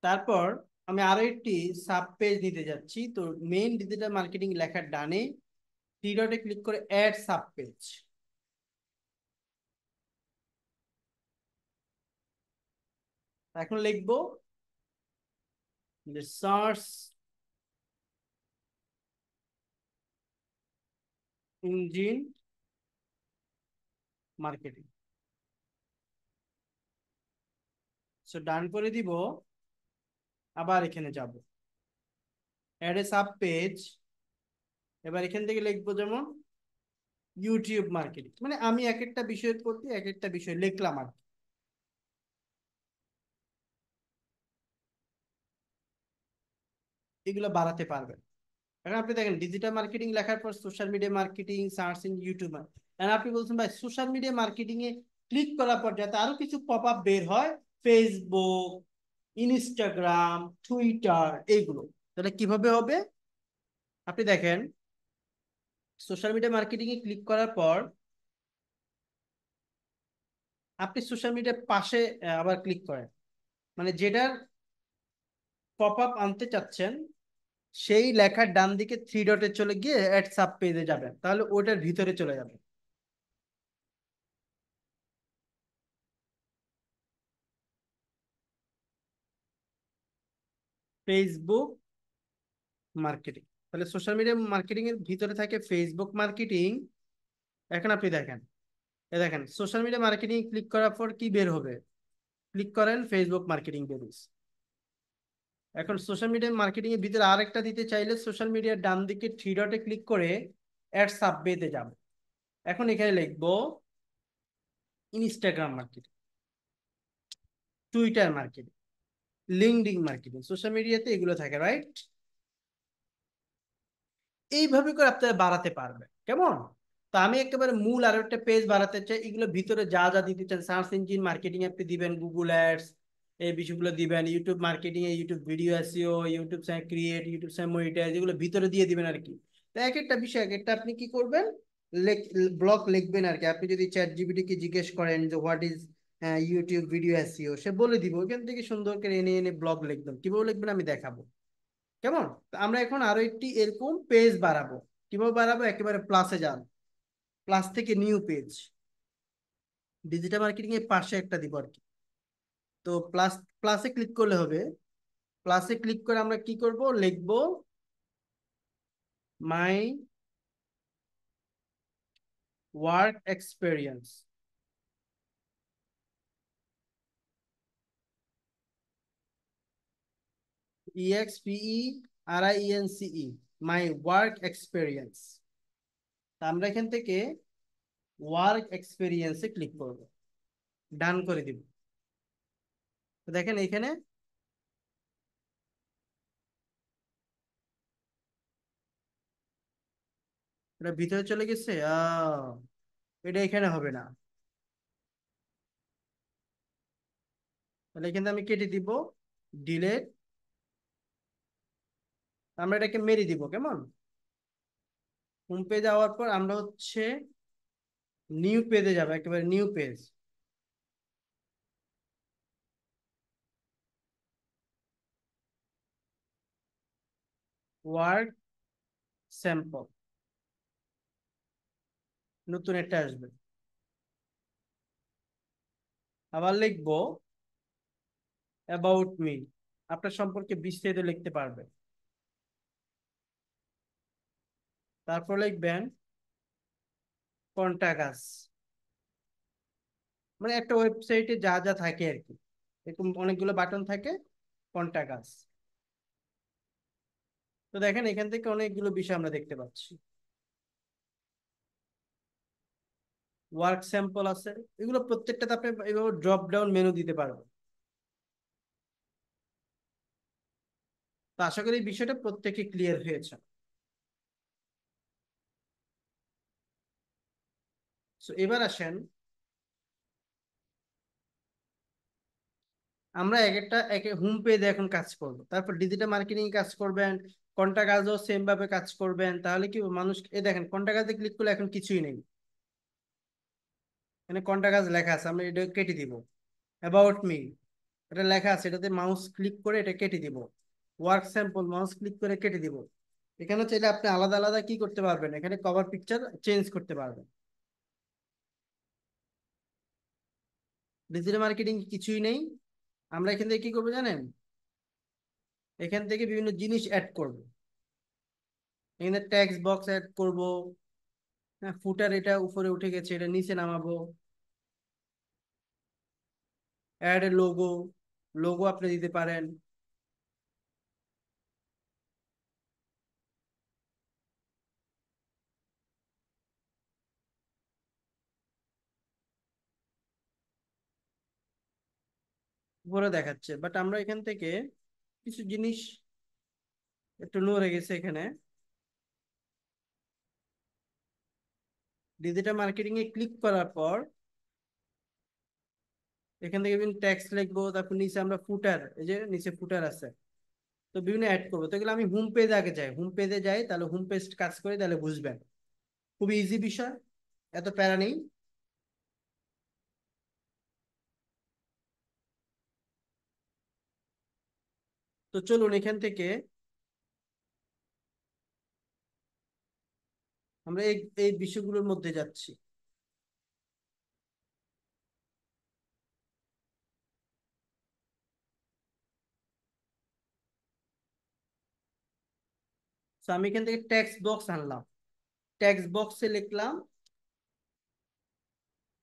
তারপর আমি আরো একটি সাব পেজ দিতে যাচ্ছি, তো মেইন ডিজিটাল মার্কেটিং লেখার ডানে থ্রি ডটে ক্লিক করে অ্যাড সাব পেজ। এখন লিখবো যে সার্চ ইঞ্জিন মার্কেটিং। সো ডান করে দিব, আবার এখানে যাব, অ্যাড এ সাব পেজ। এবার এখান থেকে লিখবো যেমন ইউটিউব মার্কেটিং, মানে আমি এক একটা বিষয়ের প্রতি এক একটা বিষয় লিখলাম আর কি। এগুলো বাড়াতে পারবেন। এখন আপনি দেখেন ডিজিটাল মার্কেটিং লেখার পর social media marketing, search in YouTube. এখন আপনি বলছেন ভাই সোশ্যাল মিডিয়া মার্কেটিং এ ক্লিক করার পর যাতে আরো কিছু পপ আপ বের হয়, ফেসবুক, ইনস্টাগ্রাম, টুইটার, এইগুলো, তাহলে কিভাবে হবে? আপনি দেখেন সোশ্যাল মিডিয়া মার্কেটিং এ ক্লিক করার পর আপনি সোশ্যাল মিডিয়ার পাশে আবার ক্লিক করেন, মানে যেটার পপ আপ আনতে চাচ্ছেন সেই লেখার ডান দিকে থ্রি ডটে চলে গিয়ে অ্যাড সাব পেজে যাবেন, তাহলে ওটার ভিতরে চলে যাবে। ফেসবুক মার্কেটিং, তাহলে সোশ্যাল মিডিয়া মার্কেটিং এর ভিতরে থাকে ফেসবুক মার্কেটিং। এখন আপনি দেখেন, দেখেন সোশ্যাল মিডিয়া মার্কেটিং ক্লিক করার পর কি বের হবে, ক্লিক করেন ফেসবুক মার্কেটিং বেরিয়েছে। এখন সোশ্যাল মিডিয়া মার্কেটিং এর ভিতরে আরেকটা দিতে চাইলে সোশ্যাল মিডিয়ার ডান দিকে থ্রি ডটে ক্লিক করে অ্যাড সাববেতে যাবে। এখন এখানে লিখবো Instagram marketing, Twitter marketing, LinkedIn marketing, social মিডিয়াতে এগুলো থাকে, রাইট? এইভাবে করে আপনারা বাড়াতে পারবেন, কেমন? তো আমি একেবারে মূল আরো একটা পেজ বাড়াতে চাই, এগুলো ভিতরে যা যা দিতে চান, সার্চ ইঞ্জিন মার্কেটিং আপনি দিবেন, গুগল অ্যাডস, এই বিষয়গুলো দিবেন, ইউটিউব মার্কেটিং এ YouTube video SEO, YouTube channel create, YouTube channel monetise, এগুলো ভিতরে দিয়ে দিবেন আর কি। তো এক একটা বিষয় এক একটা আপনি কি করবেন, ব্লগ লিখবেন আর কি। আপনি যদি চ্যাট জিপিটি কে জিজ্ঞেস করেন যে what is YouTube video SEO, সে বলে দিব, ওইখান থেকে সুন্দর করে এনে এনে ব্লগ লিখবেন। কিভাবে লিখবেন আমি দেখাবো, কেমন? তো আমরা এখন আরো একটি এরকম পেজ বাড়াবো। কিভাবে বাড়াবো? একেবারে প্লাসে যান, প্লাস থেকে নিউ পেজ, ডিজিটাল মার্কেটিং এর পাশে একটা দিব আর কি। তো প্লাসে ক্লিক করলে হবে। প্লাসে ক্লিক করে আমরা কি করব, লিখবো মাই ওয়ার্ক এক্সপেরিয়েন্স, EXPERIENCE, মাই ওয়ার্ক এক্সপেরিয়েন্স। আমরা এখান থেকে ওয়ার্ক এক্সপেরিয়েন্সে ক্লিক করব, ডান করে দিব। তো দেখেন এখানে এটা ভিতরে চলে গেছে। এটা এখানে হবে না, তাহলে এখানে আমি কেটে দিব, ডিলেট। আমরা এটাকে মেরে দিব, কেমন? হোম পেজে যাওয়ার পর আমরা হচ্ছে নিউ পেজে যাবো, একেবারে নিউ পেজ, ওয়ার্ক স্যাম্পল, নতুন একটা আসবে। আবার লিখবো অ্যাবাউট মি, আপনার সম্পর্কে বিস্তারিত লিখতে পারবে। তারপর লিখবেন কন্টাক্ট আস, মানে একটা ওয়েবসাইটে যা যা থাকে আর কি, এরকম অনেকগুলো বাটন থাকে, কন্টাক্ট আস। তো দেখেন এখান থেকে অনেকগুলো বিষয় আমরা দেখতে পাচ্ছি, ওয়ার্ক স্যাম্পল আছে, এগুলো প্রত্যেকটাতে আপনি এইভাবে ড্রপ ডাউন মেনু দিতে পারবেন। তো আশা করি এই বিষয়টা প্রত্যেকে ক্লিয়ার হয়েছে। তো এবার আসেন, আমরা এক একটা এক হোম পেজে এখন কাজ করব, তারপর ডিজিটাল মার্কেটিং কাজ করবেন, কন্টাক্ট আজও সেম ভাবে কাজ করবেন। তাহলে কি মানুষ, এই দেখেন কন্টাক্ট আজে ক্লিক করলে এখন কিছুই নেই, মানে কন্টাক্ট আজ লেখা আছে, আমরা এটা কেটে দিব। অ্যাবাউট মি, এটা লেখা আছে, এটাতে মাউস ক্লিক করে এটা কেটে দিব। ওয়ার্ক স্যাম্পল, মাউস ক্লিক করে কেটে দিব। এখানে চাইলে আপনি আলাদা আলাদা কি করতে পারবেন, এখানে কভার পিকচার চেঞ্জ করতে পারবেন। ডিজিটাল মার্কেটিং কিছুই নেই, আমরা এখান থেকে কি করবো জানেন, এখান থেকে বিভিন্ন জিনিস অ্যাড করব। এখানে টেক্সট বক্স অ্যাড করব, হ্যাঁ ফুটার এটা উপরে উঠে গেছে, এটা নিচে নামাবো। অ্যাড এ লোগো, লোগো আপনি দিতে পারেন। উপরে দেখাচ্ছে, বাট আমরা এখান থেকে কিছু জিনিস একটু নড়ে গেছে এখানে, ডিজিটাল মার্কেটিং এ ক্লিক করার পর এখান থেকে বিভিন্ন ট্যাক্স লিখবো, তারপর নিচে আমরা ফুটার, এই যে নিচে ফুটার আছে, তো বিভিন্ন অ্যাড করবো। তো এগুলো আমি হোম পেজে আগে যাই, হোম পেজে যাই, তাহলে হোম পেজ কাজ করে, তাহলে বুঝবেন। খুবই ইজি বিষয়, এত প্যারা নেই। তো চলুন এখান থেকে আমরা এই এই বিষয়গুলোর মধ্যে যাচ্ছি। তো আমি এখান থেকে টেক্সট বক্স আনলাম, টেক্সট বক্সে লিখলাম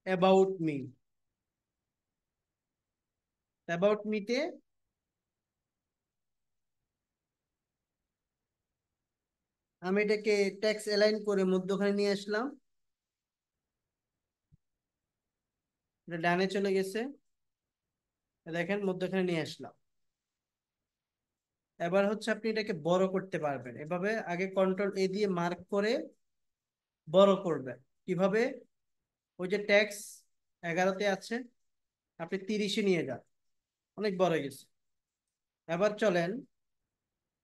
অ্যাবাউট মি। অ্যাবাউট মিতে আমি এটাকে টেক্সট অ্যালাইন করে মধ্যখানে নিয়ে আসলাম, এটা ডানে চলে গেছে, দেখেন মধ্যখানে নিয়ে আসলাম। এবার হচ্ছে আপনি এটাকে বড় করতে পারবেন এভাবে, আগে কন্ট্রোল এ দিয়ে মার্ক করে বড় করবেন। কিভাবে? ওই যে ট্যাক্স 11-তে আছে, আপনি 30-এ নিয়ে যান, অনেক বড় হয়ে গেছে। এবার চলেন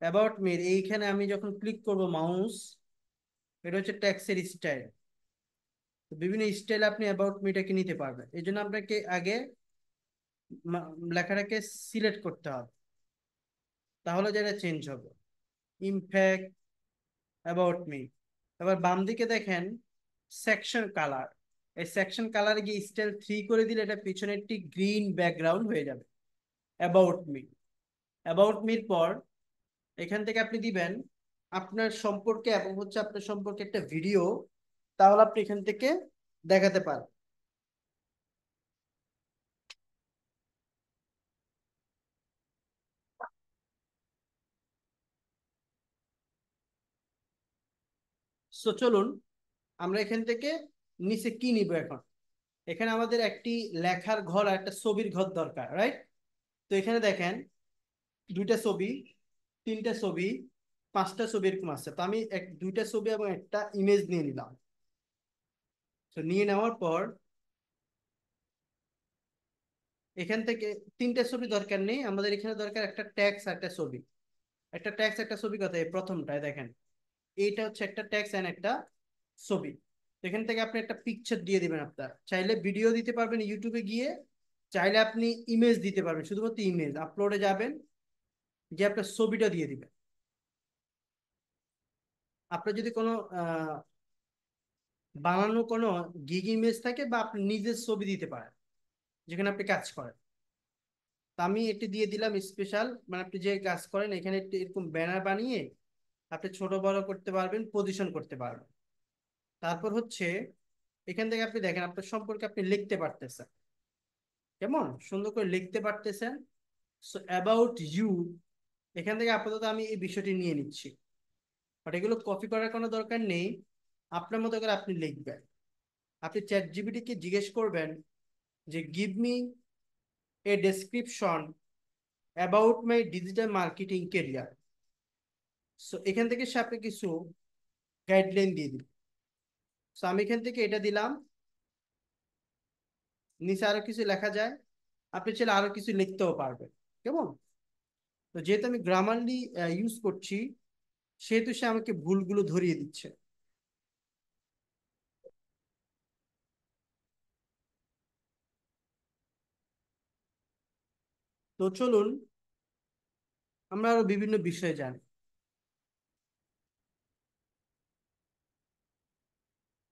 অ্যাবাউট মির এইখানে আমি যখন ক্লিক করব মাউস, এটা হচ্ছে ট্যাক্সের স্টাইল। তো বিভিন্ন স্টাইল আপনি অ্যাবাউট মিটাকে নিতে পারবেন, এই জন্য আপনাকে আগে লেখাটাকে সিলেক্ট করতে হবে, তাহলে যেটা চেঞ্জ হবে। In fact about me. এবার বাম দিকে দেখেন সেকশন কালার, এই সেকশন কালারে গিয়ে স্টাইল 3 করে দিলে এটা পিছনে একটি গ্রিন ব্যাকগ্রাউন্ড হয়ে যাবে। অ্যাবাউট মি, অ্যাবাউট মির পর এখান থেকে আপনি দিবেন আপনার সম্পর্কে, এবং হচ্ছে আপনার সম্পর্কে একটা ভিডিও, তাহলে আপনি এখান থেকে দেখাতে পারেন। সো চলুন আমরা এখান থেকে নিচে কি নিব এখন। এখানে আমাদের একটি লেখার ঘর আর একটা ছবির ঘর দরকার, রাইট? তো এখানে দেখেন দুইটা ছবি, তিনটা ছবি, পাঁচটা ছবি এরকম আছে। তো আমি দুইটা ছবি এবং একটা ইমেজ নিয়ে নিলাম। তো নিয়ে নেওয়ার পর এখান থেকে তিনটা ছবি দরকার নেই, আমাদের এখানে দরকার একটা ট্যাক্স আর একটা ছবি। একটা ট্যাক্স একটা ছবি কথা, এই প্রথমটায় দেখেন এইটা হচ্ছে একটা ট্যাক্স এন্ড একটা ছবি। এখান থেকে আপনি একটা পিকচার দিয়ে দিবেন, আপনার চাইলে ভিডিও দিতে পারবেন ইউটিউবে গিয়ে, চাইলে আপনি ইমেজ দিতে পারবেন, শুধুমাত্র ইমেজ আপলোডে যাবেন, যে আপনার ছবিটা দিয়ে দিবেন। আপনার যদি কোনো বানানো কোনো গিগ ইমেজ থাকে, বা আপনি নিজের ছবি দিতে পারেন যেখানে আপনি কাজ করেন। তা আমি এটি দিয়ে দিলাম স্পেশাল, মানে আপনি যে কাজ করেন এখানে একটি এরকম ব্যানার বানিয়ে আপনি ছোট বড় করতে পারবেন, পজিশন করতে পারবেন। তারপর হচ্ছে এখান থেকে আপনি দেখেন আপনার সম্পর্কে আপনি লিখতে পারতেছেন, কেমন সুন্দর করে লিখতে পারতেছেন। সো অ্যাবাউট ইউ, এখান থেকে আপাতত আমি এই বিষয়টি নিয়ে নিচ্ছি, বাট এগুলো কপি করার কোনো দরকার নেই। আপনার মতো করে আপনি লিখবেন। আপনি চ্যাট জিপিটি কে জিজ্ঞেস করবেন যে give me a description about my digital marketing career. So এখান থেকে সে আপনি কিছু গাইডলাইন দিয়ে দিন। সো আমি এখান থেকে এটা দিলাম, নিচে আরো কিছু লেখা যায়, আপনি চাইলে আরো কিছু লিখতেও পারবেন, কেমন? তো যেহেতু আমি গ্রামারলি ইউজ করছি, সেহেতু সে আমাকে ভুলগুলো ধরিয়ে দিচ্ছে। তো চলুন আমরা আরো বিভিন্ন বিষয়ে জানি।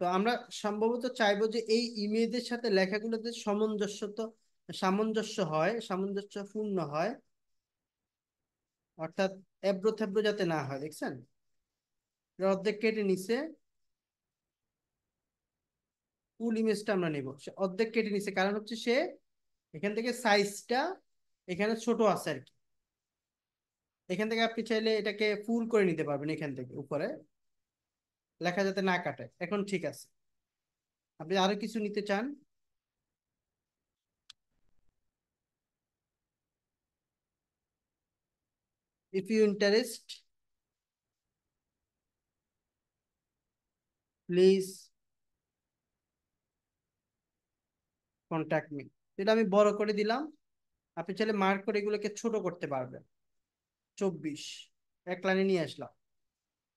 তো আমরা সম্ভবত চাইবো যে এই ইমেজের সাথে লেখাগুলোতে সামঞ্জস্য হয়, সামঞ্জস্যপূর্ণ হয়, অর্থাৎ এবড়ো থেবড়ো যাতে না হয়। দেখছেন এটা অর্ধেক কেটে নিছে, ফুল ইমেজটা আমরা নিব, সে অর্ধেক কেটে নিছে, কারণ হচ্ছে সে এখান থেকে সাইজটা এখানে ছোট আছে আর কি। এখান থেকে আপনি চাইলে এটাকে ফুল করে নিতে পারবেন, এখান থেকে উপরে লেখা যাতে না কাটে। এখন ঠিক আছে, আপনি আরো কিছু নিতে চান, if you interest please contact me, এটা আমি বড় করে দিলাম। আপনি চাইলে মার্ক করে এগুলোকে ছোট করতে পারবেন। 24 এক লাইনে নিয়ে আসলাম।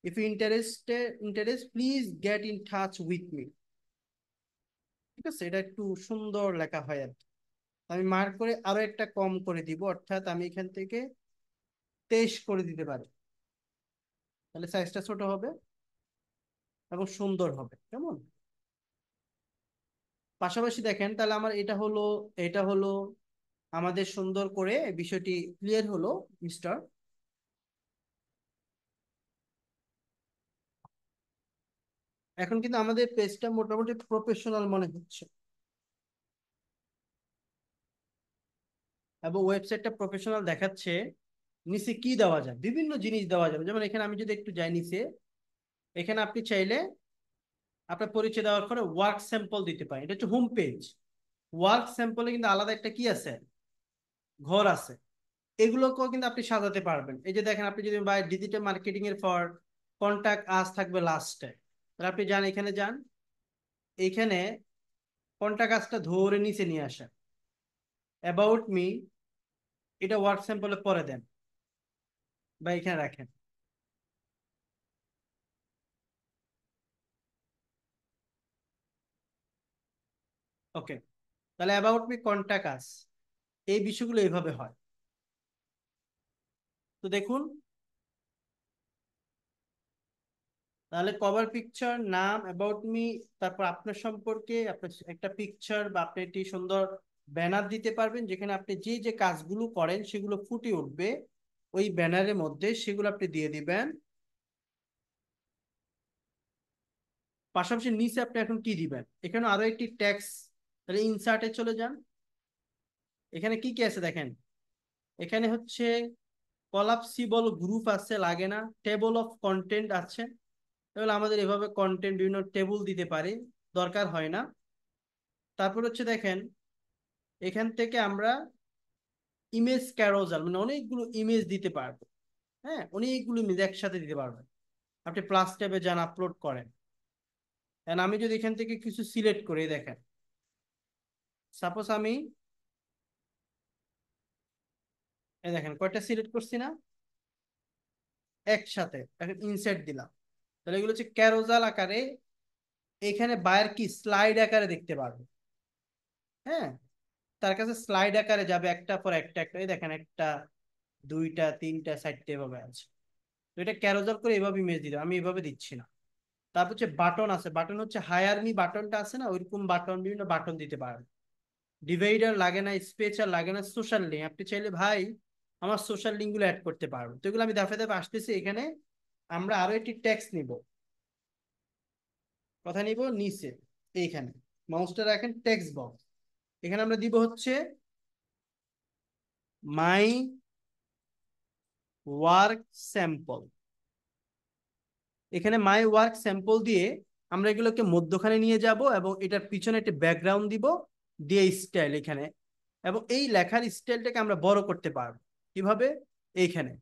If you interest please get in touch with me. ঠিক আছে, এটা একটু সুন্দর লেখা হয় আর কি। আমি মার্ক করে আরো একটা কম করে দিব, অর্থাৎ আমি এখান থেকে 23 করে দিতে পারি। তাহলে সাইজটা ছোট হবে এবং সুন্দর হবে, কেমন? পাশাপাশি দেখেন, তাহলে আমার এটা হলো আমাদের সুন্দর করে বিষয়টি ক্লিয়ার হলো মিস্টার। এখন কিন্তু আমাদের পেজটা মোটামুটি প্রফেশনাল মনে হচ্ছে, এবং ওয়েবসাইটটা প্রফেশনাল দেখাচ্ছে। নিচে কি দেওয়া যায়, বিভিন্ন জিনিস দেওয়া যাবে। যেমন এখানে আমি যদি একটু যাই নিচে, এখানে আপনি চাইলে আপনার পরিচয় দেওয়ার পরে ওয়ার্ক স্যাম্পল দিতে পারেন। এটা হচ্ছে হোম পেজ। ওয়ার্ক স্যাম্পলে কিন্তু আলাদা একটা কি আছে, ঘর আছে। এগুলোকেও কিন্তু আপনি সাজাতে পারবেন। এই যে দেখেন, আপনি যদি বাই ডিজিটাল মার্কেটিং এর পর কন্টাক্ট আস থাকবে লাস্টে, তাহলে আপনি যান, এখানে যান, এইখানে কন্টাক্ট আসটা ধরে নিচে নিয়ে আসেন, অ্যাবাউট মি, এটা ওয়ার্ক স্যাম্পলে পরে দেন বা এখানে রাখেন। ওকে, তাহলে অ্যাবাউট মি, কন্টাক্ট আস, এই বিষয়গুলো এইভাবে হয়। তো দেখুন, তাহলে কভার পিকচার, নাম, অ্যাবাউট মি, তারপর আপনার সম্পর্কে আপনার একটা পিকচার বা আপনি একটি সুন্দর ব্যানার দিতে পারবেন, যেখানে আপনি যে যে কাজগুলো করেন সেগুলো ফুটে উঠবে ওই ব্যানারের মধ্যে, সেগুলো আপনি দিয়ে দিবেন। পাশাপাশি নিচে আপনি এখন কি দিবেন, এখানে আরো একটি ট্যাক্স। তাহলে ইনসার্টে চলে যান, এখানে কি কি আছে দেখেন। এখানে হচ্ছে কলাপসিবল গ্রুপ আছে, লাগে না। টেবল অফ কন্টেন্ট আছে, তাহলে আমাদের এভাবে কন্টেন্ট বিভিন্ন টেবিল দিতে পারি, দরকার হয় না। তারপর হচ্ছে দেখেন, এখান থেকে আমরা ইমেজ ক্যারোজাল, মানে অনেকগুলো ইমেজ দিতে পারবো। হ্যাঁ, অনেকগুলো ইমেজ একসাথে দিতে পারবেন। আপনি প্লাস ট্যাবে যান, আপলোড করেন। And আমি যদি এখান থেকে কিছু সিলেক্ট করে দেখেন, সাপোজ আমি এই দেখেন কয়টা সিলেক্ট করছি না, একসাথে এখন ইনসার্ট দিলাম। তাহলে এগুলো হচ্ছে ক্যারোজাল আকারে, এখানে বায়ার কি স্লাইড আকারে দেখতে পারবে। হ্যাঁ, তার কাছে স্লাইড আকারে যাবে, একটা পর একটা একটা, এই দেখেন একটা, দুইটা, তিনটা, চারটে, এভাবে আছে। তো এটা ক্যারোজাল করে এভাবে ইমেজ দিতে, আমি এভাবে দিচ্ছি না। তারপর হচ্ছে বাটন আছে, বাটন হচ্ছে হায়ার মি বাটনটা আছে না, ওইরকম বাটন, বিভিন্ন বাটন দিতে পারেন। ডিভাইডার লাগে না, স্পেচার লাগে না, সোশ্যাল লিঙ্ক আপনি চাইলে ভাই আমার সোশ্যাল লিঙ্ক গুলো অ্যাড করতে পারবেন। তো এগুলো আমি ধাপে ধাপে আসতেছি। এখানে আমরা আরো একটি টেক্সট নিব, কথা নিব নিচে, এইখানে মাউসটা রাখেন, টেক্সট বক্স। এখানে আমরা দিব হচ্ছে মাই ওয়ার্ক স্যাম্পল। এখানে মাই ওয়ার্ক স্যাম্পল দিয়ে আমরা এগুলোকে মধ্যখানে নিয়ে যাব, এবং এটার পিছনে একটা ব্যাকগ্রাউন্ড দিব, দিয়ে স্টাইল এখানে, এবং এই লেখার স্টাইলটাকে আমরা বড় করতে পারবো কিভাবে, এইখানে।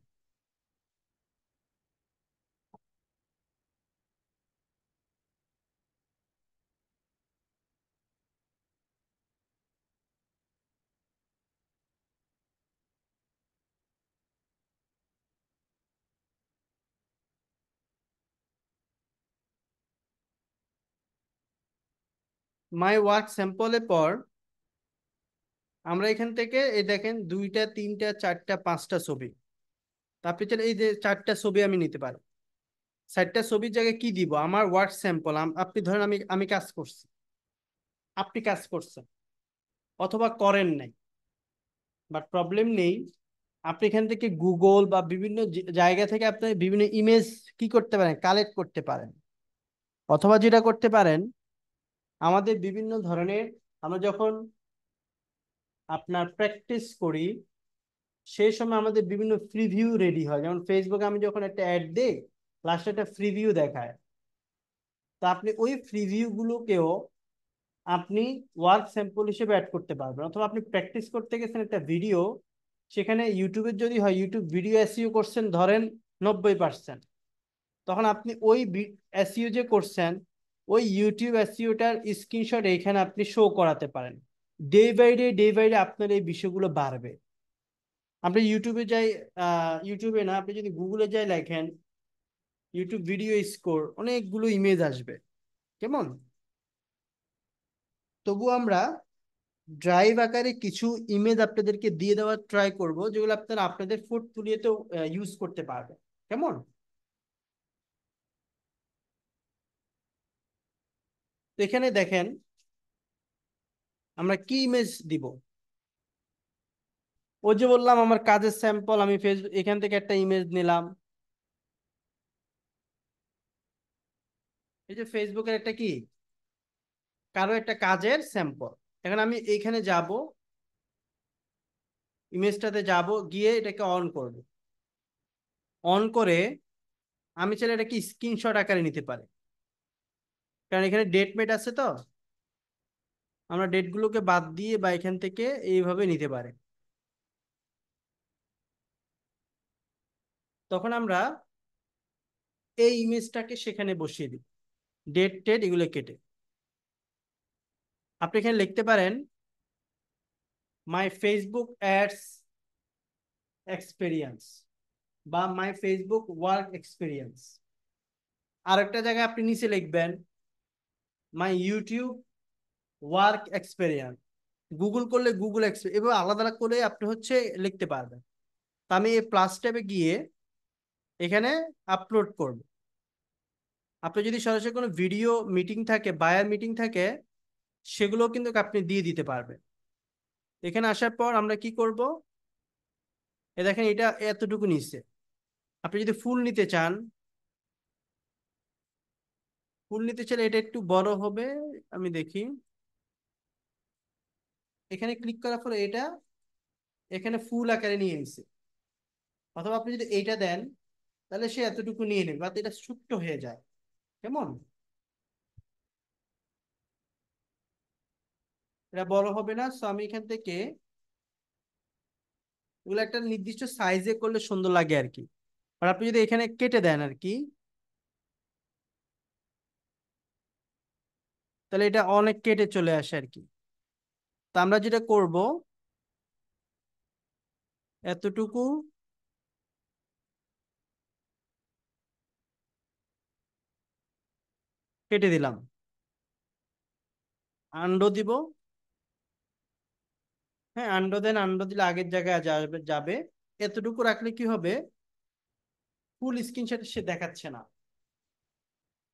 মাই ওয়ার্ক স্যাম্পলের পর আমরা এখান থেকে এই দেখেন দুইটা, তিনটা, চারটা, পাঁচটা ছবি। তারপরে চলে এই যে চারটা ছবি আমি নিতে পারি। চারটা ছবির জায়গায় কি দিব, আমার ওয়ার্ক স্যাম্পল। আপনি ধরেন আমি আমি কাজ করছি, আপনি কাজ করছেন অথবা করেন নাই, বাট প্রবলেম নেই। আপনি এখান থেকে গুগল বা বিভিন্ন জায়গা থেকে আপনি বিভিন্ন ইমেজ কি করতে পারেন, কালেক্ট করতে পারেন। অথবা যেটা করতে পারেন, আমাদের বিভিন্ন ধরনের, আমরা যখন আপনার প্র্যাকটিস করি সেই সময় আমাদের বিভিন্ন প্রিভিউ রেডি হয়। যেমন ফেসবুকে আমি যখন একটা অ্যাড দিই, লাস্টে একটা প্রিভিউ দেখায়। তো আপনি ওই প্রিভিউ গুলোকেও আপনি ওয়ার্ক স্যাম্পল হিসেবে অ্যাড করতে পারবেন। অথবা আপনি প্র্যাকটিস করতে গেছেন একটা ভিডিও, সেখানে ইউটিউবের যদি হয়, ইউটিউব ভিডিও এসইও করছেন ধরেন 90%, তখন আপনি ওই এসইও যে করছেন ওই ইউটিউব এসইওটার স্ক্রিনশট এইখানে আপনি শো করাতে পারেন। ডে বাই ডে আপনার এই বিষয়গুলো বাড়বে। আপনি ইউটিউবে যাই, ইউটিউবে না, আপনি যদি গুগলে যাই লেখেন ইউটিউব ভিডিও স্কোর, অনেকগুলো ইমেজ আসবে। কেমন? তবু আমরা ড্রাইভ আকারে কিছু ইমেজ আপনাদেরকে দিয়ে দেওয়ার ট্রাই করব, যেগুলো আপনারা আপনাদের পোর্টফোলিওতেও ইউজ করতে পারবেন। কেমন? তো এখানে দেখেন আমরা কি ইমেজ দিব। ও যে বললাম আমার কাজের স্যাম্পল, আমি ফেসবুক এখান থেকে একটা ইমেজ নিলাম। এই যে ফেসবুকের একটা কি, কারো একটা কাজের স্যাম্পল। এখন আমি এইখানে যাব, ইমেজটাতে যাব, গিয়ে এটাকে অন করব। অন করে আমি চাইলে এটাকে স্ক্রিনশট আকারে নিতে পারি, কারণ এখানে ডেট মেট আছে। তো আমরা ডেটগুলোকে বাদ দিয়ে বা এখান থেকে এইভাবে নিতে পারি। তখন আমরা এই ইমেজটাকে সেখানে বসিয়ে দিই, ডেট টেট এগুলো কেটে। আপনি এখানে লিখতে পারেন মাই ফেসবুক অ্যাডস এক্সপেরিয়েন্স বা মাই ফেসবুক ওয়ার্ক এক্সপেরিয়েন্স। আর একটা জায়গায় আপনি নিচে লিখবেন my YouTube work experience. Google করলে গুগল এক্সপেরিয়েন্স, এভাবে আলাদা আলাদা করে আপনি হচ্ছে লিখতে পারবেন। তা আমি এই প্লাস ট্যাবে গিয়ে এখানে আপলোড করব। আপনি যদি সরাসরি কোনো ভিডিও মিটিং থাকে, বায়ার মিটিং থাকে, সেগুলো কিন্তু আপনি দিয়ে দিতে পারবেন। এখানে আসার পর আমরা কি করব, এ দেখেন এটা এতটুকু নিচ্ছে। আপনি যদি ফুল নিতে চান, ফুল নিতে চাইলে এটা একটু বড় হবে। আমি দেখি, এখানে ক্লিক করার পরে এটা এখানে ফুল আকারে নিয়ে নিছে। অথবা আপনি যদি এইটা দেন, তাহলে সে এতটুকু নিয়ে নেবে, বা এটা ছোট্ট হয়ে যায়। কেমন? এটা বড় হবে না। সো আমি এখান থেকে এগুলো একটা নির্দিষ্ট সাইজে করলে সুন্দর লাগে আর কি। আর আপনি যদি এখানে কেটে দেন আর কি, তাহলে এটা অনেক কেটে চলে আসে আর কি। তা আমরা যেটা করব, এতটুকু কেটে দিলাম, আন্ডো দিব। হ্যাঁ, আন্ডো দেন, আন্ডো দিলে আগের জায়গায় যাবে যাবে। এতটুকু রাখলে কি হবে, ফুল স্ক্রিনশট সে দেখাচ্ছে না।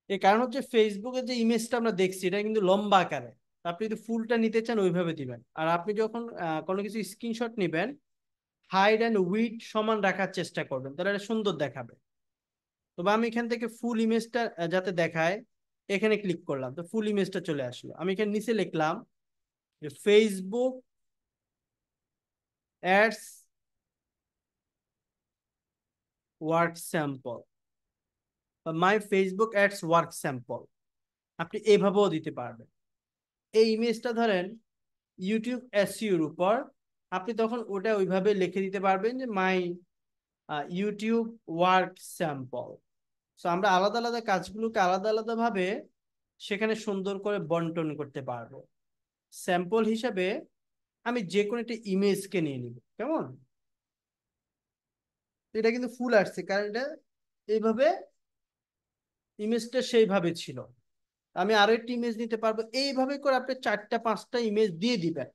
এর কারণ হচ্ছে ফেসবুকে যে ইমেজটা আমরা দেখছি এটা কিন্তু লম্বা আকারে। আপনি যদি ফুলটা নিতে চান ওইভাবে দিবেন। আর আপনি যখন কোনো কিছু স্ক্রিনশট নিবেন, হাইড অ্যান্ড উইড সমান রাখার চেষ্টা করবেন, তাহলে এটা সুন্দর দেখাবে। তবে আমি এখান থেকে ফুল ইমেজটা যাতে দেখায়, এখানে ক্লিক করলাম, তো ফুল ইমেজটা চলে আসলো। আমি এখানে নিচে লিখলাম যে ফেসবুক অ্যাডস ওয়ার্ক স্যাম্পল বা my Facebook ads work sample. আপনি এইভাবেও দিতে পারবেন। এই ইমেজটা ধরেন ইউটিউব এসইওর উপর, আপনি তখন ওটা ওইভাবে লিখে দিতে পারবেন যে my YouTube work sample. So আমরা আলাদা আলাদা কাজগুলোকে আলাদা আলাদা ভাবে সেখানে সুন্দর করে বন্টন করতে পারবো। স্যাম্পল হিসাবে আমি যে কোনো একটা ইমেজকে নিয়ে নিব। কেমন? এটা কিন্তু ফুল আসছে, কারণ এটা এইভাবে ইমেজটা সেইভাবে ছিল। আমি আরো একটা ইমেজ নিতে পারবো। এইভাবে করে আপনি 4টা 5টা ইমেজ দিয়ে দিবেন।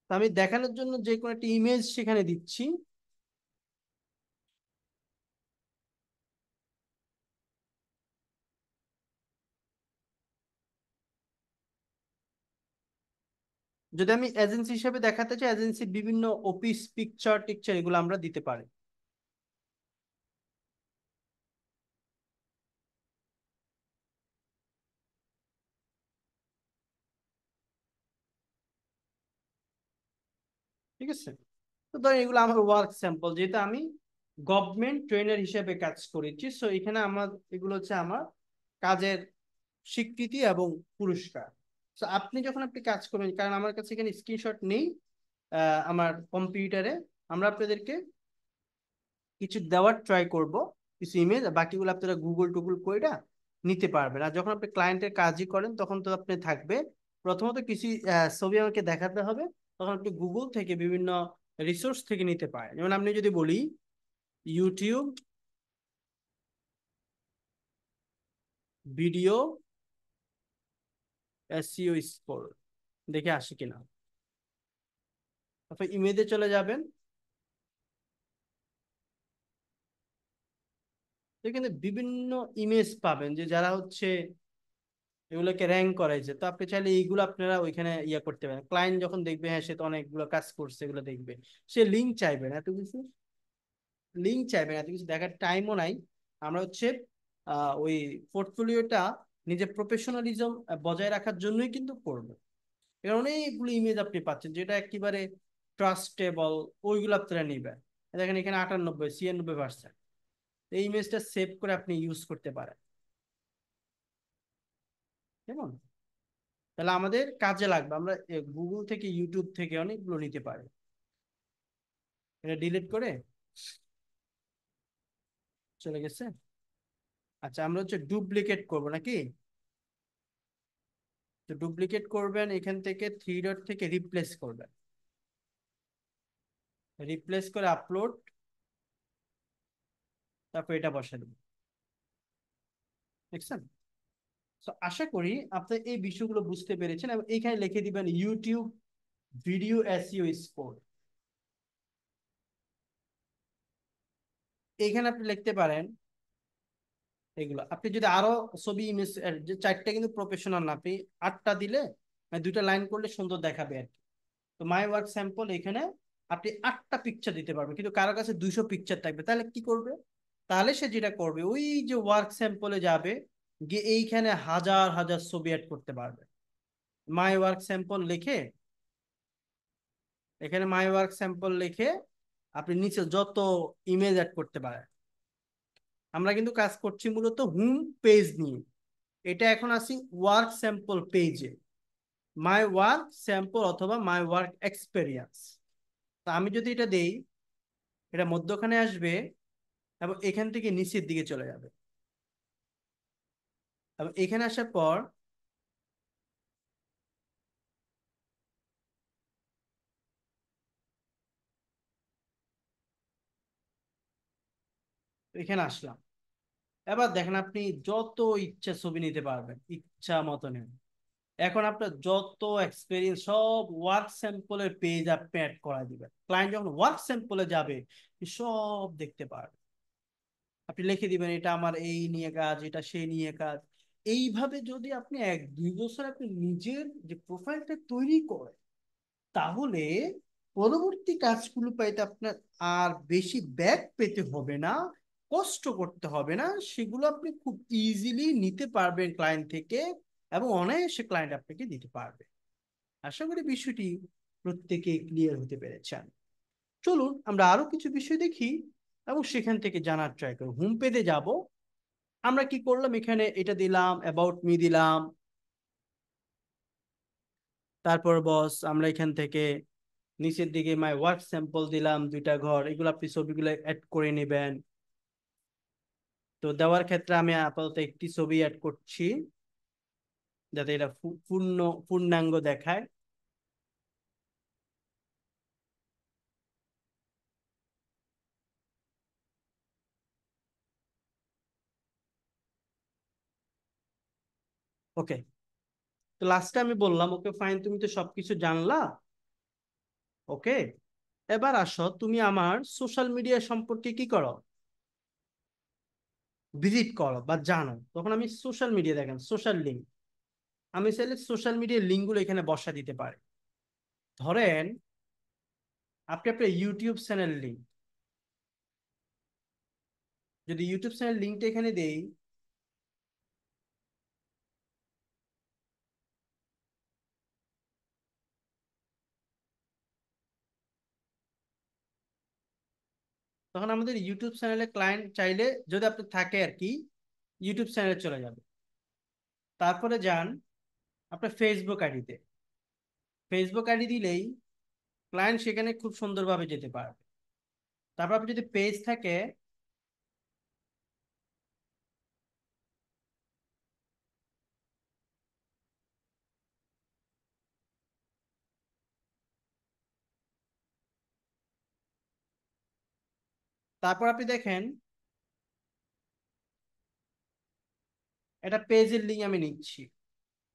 তো আমি দেখানোর জন্য যে কোনো একটা ইমেজ সেখানে দিচ্ছি। যদি আমি এজেন্সি হিসেবে দেখাতে চাই, এজেন্সির বিভিন্ন অফিস পিকচার টিকচার এগুলো আমরা দিতে পারি। ঠিক আছে? তো ধরেন এগুলো আমার ওয়ার্ক স্যাম্পল, যেহেতু আমি গভর্নমেন্ট ট্রেনার হিসেবে কাজ করেছি, সো এখানে আমার এগুলো হচ্ছে আমার কাজের স্বীকৃতি এবং পুরস্কার। তো আপনি যখন আপনি কাজ করবেন, কারণ আমার কাছে এখানে স্ক্রিনশট নেই আমার কম্পিউটারে, আমরা আপনাদেরকে কিছু দেওয়ার ট্রাই করব, কিছু ইমেজ, বাকিগুলো আপনারা গুগল টুগল করে নিতে পারবেন। আর যখন আপনি ক্লায়েন্টের কাজই করেন তখন তো আপনি থাকবে প্রথমত কিছু ছবি আমাকে দেখাতে হবে, তখন আপনি গুগল থেকে বিভিন্ন রিসোর্স থেকে নিতে পারেন। যেমন আপনি যদি বলি ইউটিউব ভিডিও এসইও স্কোর, দেখে আসে কিনা। তারপর ইমেজে চলে যাবেন, এখানে বিভিন্ন ইমেজ পাবেন যে যারা হচ্ছে এগুলোকে র্যাঙ্ক করাইছে। তো আপনি চাইলে এইগুলো আপনারা ওইখানে ইয়ে করতে পারেন। ক্লায়েন্ট যখন দেখবে হ্যাঁ সে তো অনেকগুলো কাজ করছে, এগুলো দেখবে, সে লিঙ্ক চাইবে না, এত কিছু লিঙ্ক চাইবে না, এত কিছু দেখার টাইমও নাই। আমরা হচ্ছে ওই পোর্টফোলিওটা নিজের প্রফেশনালিজম বজায় রাখার জন্যই কিন্তু করবো। এর অনেকগুলো ইমেজ আপনি পাচ্ছেন যেটা একেবারে ট্রাস্টেবল, ওইগুলো আপনারা নিবেন। দেখেন এখানে 98 96%। এই ইমেজটা সেভ করে আপনি ইউজ করতে পারেন। কেমন? তাহলে আমাদের কাজে লাগবে, আমরা গুগল থেকে ইউটিউব থেকে অনেকগুলো নিতে পারি। এটা ডিলিট করে চলে গেছে। আচ্ছা, আমরা হচ্ছে ডুপ্লিকেট করব নাকি? তো ডুপ্লিকেট করবেন, এখান থেকে থ্রি ডট থেকে রিপ্লেস করবেন, রিপ্লেস করে আপলোড, তারপর এটা বসা দেবেন। দেখছেন? তো আশা করি আপনি এই বিষয়গুলো বুঝতে পেরেছেন, এবং এইখানে লিখে দিবেন ইউটিউব ভিডিও এসইও স্কোর। এইখানে আপনি লিখতে পারেন এগুলো। আপনি যদি আরো ছবি ইমেজ, যে চারটা কিন্তু প্রফেশনাল না, আপনি 8টা দিলে মানে 2টা লাইন করলে সুন্দর দেখাবে আর কি। তো মাই ওয়ার্ক স্যাম্পল এখানে আপনি 8টা পিকচার দিতে পারবেন, কিন্তু কারো কাছে 200 পিকচার থাকবে, তাহলে কি করবে? তাহলে সে যেটা করবে ওই যে ওয়ার্ক স্যাম্পলে যাবে, গিয়ে এইখানে হাজার হাজার ছবি অ্যাড করতে পারবে। মাই ওয়ার্ক স্যাম্পল লিখে, এখানে মাই ওয়ার্ক স্যাম্পল লিখে আপনি নিচে যত ইমেজ অ্যাড করতে পারেন। আমরা কিন্তু কাজ করছি মূলত হোম পেজ নিয়ে। এটা এখন আসি ওয়ার্ক স্যাম্পল পেজে, মাই ওয়ার্ক স্যাম্পল অথবা মাই ওয়ার্ক এক্সপেরিয়েন্স। তা আমি যদি এটা দেই, এটা মধ্যখানে আসবে এবং এখান থেকে নিচের দিকে চলে যাবে। এবং এখানে আসার পর এখানে আসলাম। এবার দেখেন আপনি যত ইচ্ছা ছবি নিতে পারবেন, ইচ্ছা মতো নেন। এখন আপনার যত এক্সপেরিয়েন্স সব ওয়ার্ক স্যাম্পলের পেজ আপনি অ্যাড করা দিবেন। ক্লায়েন্ট যখন ওয়ার্ক স্যাম্পলে যাবে সব দেখতে পারবে। আপনি লিখে দিবেন এটা আমার এই নিয়ে কাজ, এটা সেই নিয়ে কাজ। এইভাবে যদি আপনি 1 2 বছর আপনি নিজের যে প্রোফাইলটা তৈরি করেন, তাহলে পরবর্তী কাজগুলো পাইতে আপনার আর বেশি ব্যাক পেতে হবে না, কষ্ট করতে হবে না। সেগুলো আপনি খুব ইজিলি নিতে পারবেন ক্লায়েন্ট থেকে, এবং অনায়াসে ক্লায়েন্ট আপনাকে দিতে পারবে। আশা করি বিষয়টি প্রত্যেকে ক্লিয়ার হতে পেরেছেন। চলুন আমরা আরো কিছু বিষয় দেখি এবং সেখান থেকে জানার ট্রাই করি। হোম পেজে যাব, আমরা কি করলাম, এখানে এটা দিলাম, অ্যাবাউট মি দিলাম। তারপর বস আমরা এখান থেকে নিচের দিকে মাই ওয়ার্ক স্যাম্পল দিলাম, 2টা ঘর, এগুলো আপনি ছবিগুলো অ্যাড করে নেবেন। তো দেওয়ার ক্ষেত্রে আমি আপাতত একটি ছবি অ্যাড করছি, যাতে এটা পূর্ণাঙ্গ দেখায়। ওকে, তো লাস্টে আমি বললাম ওকে ফাইন, তুমি তো সবকিছু জানলা, ওকে, এবার আসো তুমি আমার সোশ্যাল মিডিয়া সম্পর্কে কি করো, ভিজিট করো বা জানো। তখন আমি সোশ্যাল মিডিয়া, দেখেন সোশ্যাল লিঙ্ক, আমি চাইলে সোশ্যাল মিডিয়ার লিঙ্কগুলো এখানে বসা দিতে পারি। ধরেন আপনি আপনার ইউটিউব চ্যানেল লিঙ্ক, যদি ইউটিউব চ্যানেল লিঙ্কটা এখানে দেই, তখন আমাদের ইউটিউব চ্যানেলে ক্লায়েন্ট চাইলে যদি আপনি থাকে আর কি, ইউটিউব চ্যানেলে চলে যাবে। তারপরে যান আপনার ফেসবুক আইডিতে, ফেসবুক আইডি দিলেই ক্লায়েন্ট সেখানে খুব সুন্দরভাবে যেতে পারবে। তারপর আপনি যদি পেজ থাকে, তারপর আপনি দেখেন একটা পেজের লিঙ্ক আমি নিচ্ছি,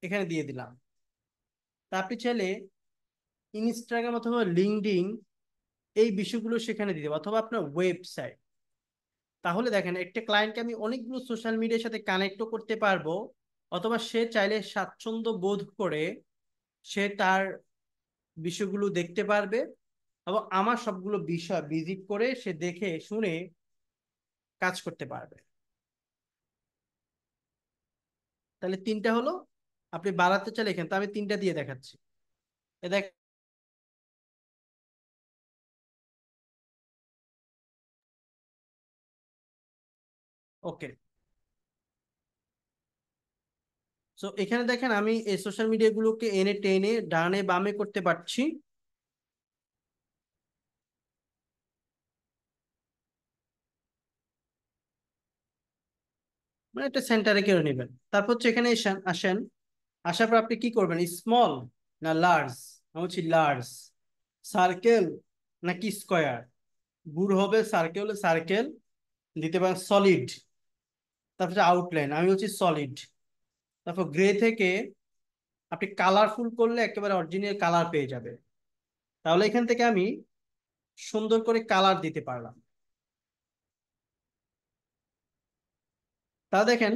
এখানে দিয়ে দিলাম। তা আপনি চাইলে ইনস্টাগ্রাম অথবা লিঙ্কডইন এই বিষয়গুলো সেখানে দিতে হবে, অথবা আপনার ওয়েবসাইট। তাহলে দেখেন একটা ক্লায়েন্টকে আমি অনেকগুলো সোশ্যাল মিডিয়ার সাথে কানেক্টও করতে পারবো, অথবা সে চাইলে স্বাচ্ছন্দ্য বোধ করে সে তার বিষয়গুলো দেখতে পারবে, এবং আমার সবগুলো বিষয় ভিজিট করে সে দেখে শুনে কাজ করতে পারবে। তাহলে তিনটা হলো। আপনি বাড়াতে চাইলে এখানে তো আমি তিনটা দিয়ে দেখাচ্ছি। এ দেখ, ওকে। সো এখানে দেখেন আমি এই সোশ্যাল মিডিয়াগুলোকে এনে টেনে ডানে বামে করতে পারছি। মানে একটা সেন্টারে কেড়ে নেবেন। তারপর হচ্ছে এখানে আসেন। আসার পর আপনি কি করবেন, স্মল না লার্জ? আমি বলছি লার্জ। সার্কেল নাকি স্কোয়ার? গুড় হবে সার্কেল, সার্কেল দিতে পারেন। সলিড, তারপরে আউটলাইন, আমি বলছি সলিড। তারপর গ্রে থেকে আপনি কালারফুল করলে একেবারে অরিজিনাল কালার পেয়ে যাবে। তাহলে এখান থেকে আমি সুন্দর করে কালার দিতে পারলাম। তা দেখেন,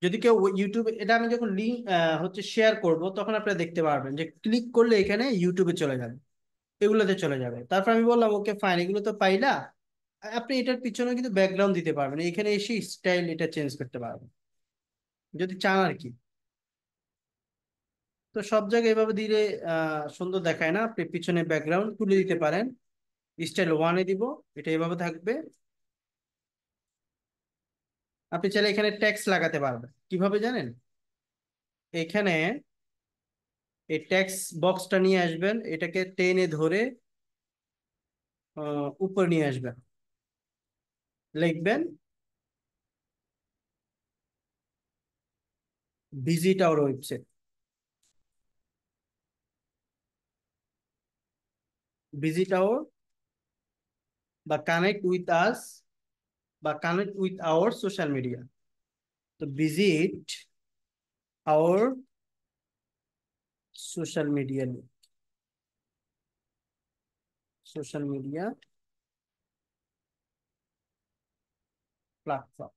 যদি কেউ ইউটিউবে, এটা আমি যখন লিঙ্ক হচ্ছে শেয়ার করব, তখন আপনারা দেখতে পারবেন যে ক্লিক করলে এখানে ইউটিউবে চলে যাবে, এগুলোতে চলে যাবে। তারপর আমি বললাম ওকে ফাইন, এগুলো তো পাইলা, আপনি এটার পিছনে কিন্তু ব্যাকগ্রাউন্ড দিতে পারবেন, এখানে এসে স্টাইল এটা চেঞ্জ করতে পারবেন যদি চান আর কি। তো সব জায়গায় এভাবে দিলে সুন্দর দেখায় না, আপনি পিছনে ব্যাকগ্রাউন্ড তুলে দিতে পারেন। স্টাইল ওয়ানে দিব, এটা এভাবে থাকবে। আপনি চাইলে এখানে ট্যাক্স লাগাতে পারবেন, কিভাবে জানেন? এখানে এই ট্যাক্স বক্সটা নিয়ে আসবেন, এটাকে টেনে ধরে উপরে নিয়ে আসবেন, লিখবেন visit our website. Visit our বা কানেক্ট উইথ আস বা connect with our social media. তো visit our social media, social media platform.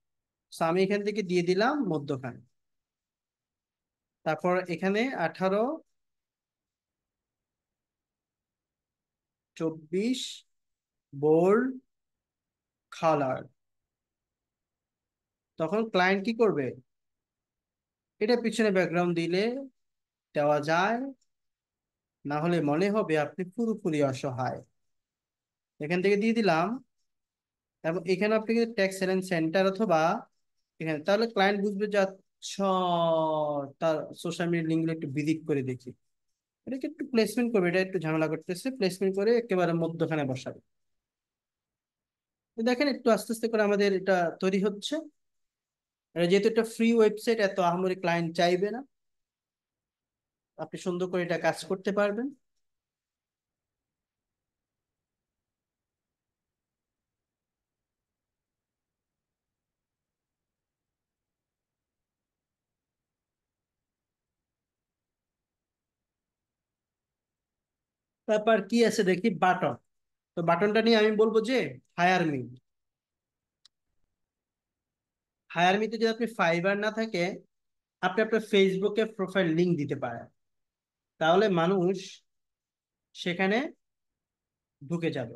আমি এখান থেকে দিয়ে দিলাম মধ্যখানে। তারপর এখানে 18, 24 বোল্ড কালার। তখন ক্লায়েন্ট কি করবে, এটা পিছনে ব্যাকগ্রাউন্ড দিলে দেওয়া যায়, না হলে মনে হবে আপনি পুরোপুরি অসহায়। এখান থেকে দিয়ে দিলাম। এবং এখানে আপনি কিন্তু ট্যাক্স সেন্টার অথবা এখানে, তাহলে ক্লায়েন্ট বুঝবে যে আচ্ছা, তার সোশ্যাল মিডিয়া লিঙ্কগুলো একটু ভিজিট করে দেখি। এটাকে একটু প্লেসমেন্ট করবে, এটা একটু ঝামেলা করতেছে, প্লেসমেন্ট করে একেবারে মধ্যখানে বসাবে। তো দেখেন একটু আস্তে আস্তে করে আমাদের এটা তৈরি হচ্ছে। এটা যেহেতু একটা ফ্রি ওয়েবসাইট, এত আহামরি ক্লায়েন্ট চাইবে না, আপনি সুন্দর করে এটা কাজ করতে পারবেন। তারপর কি আছে দেখি, বাটন। তো বাটনটা নিয়ে আমি বলবো যে হায়ার মি। হায়ার মিতে যদি আপনি ফাইবার না থাকে, আপনি আপনার ফেসবুকে প্রোফাইল লিংক দিতে পারেন, তাহলে মানুষ সেখানে ঢুকে যাবে।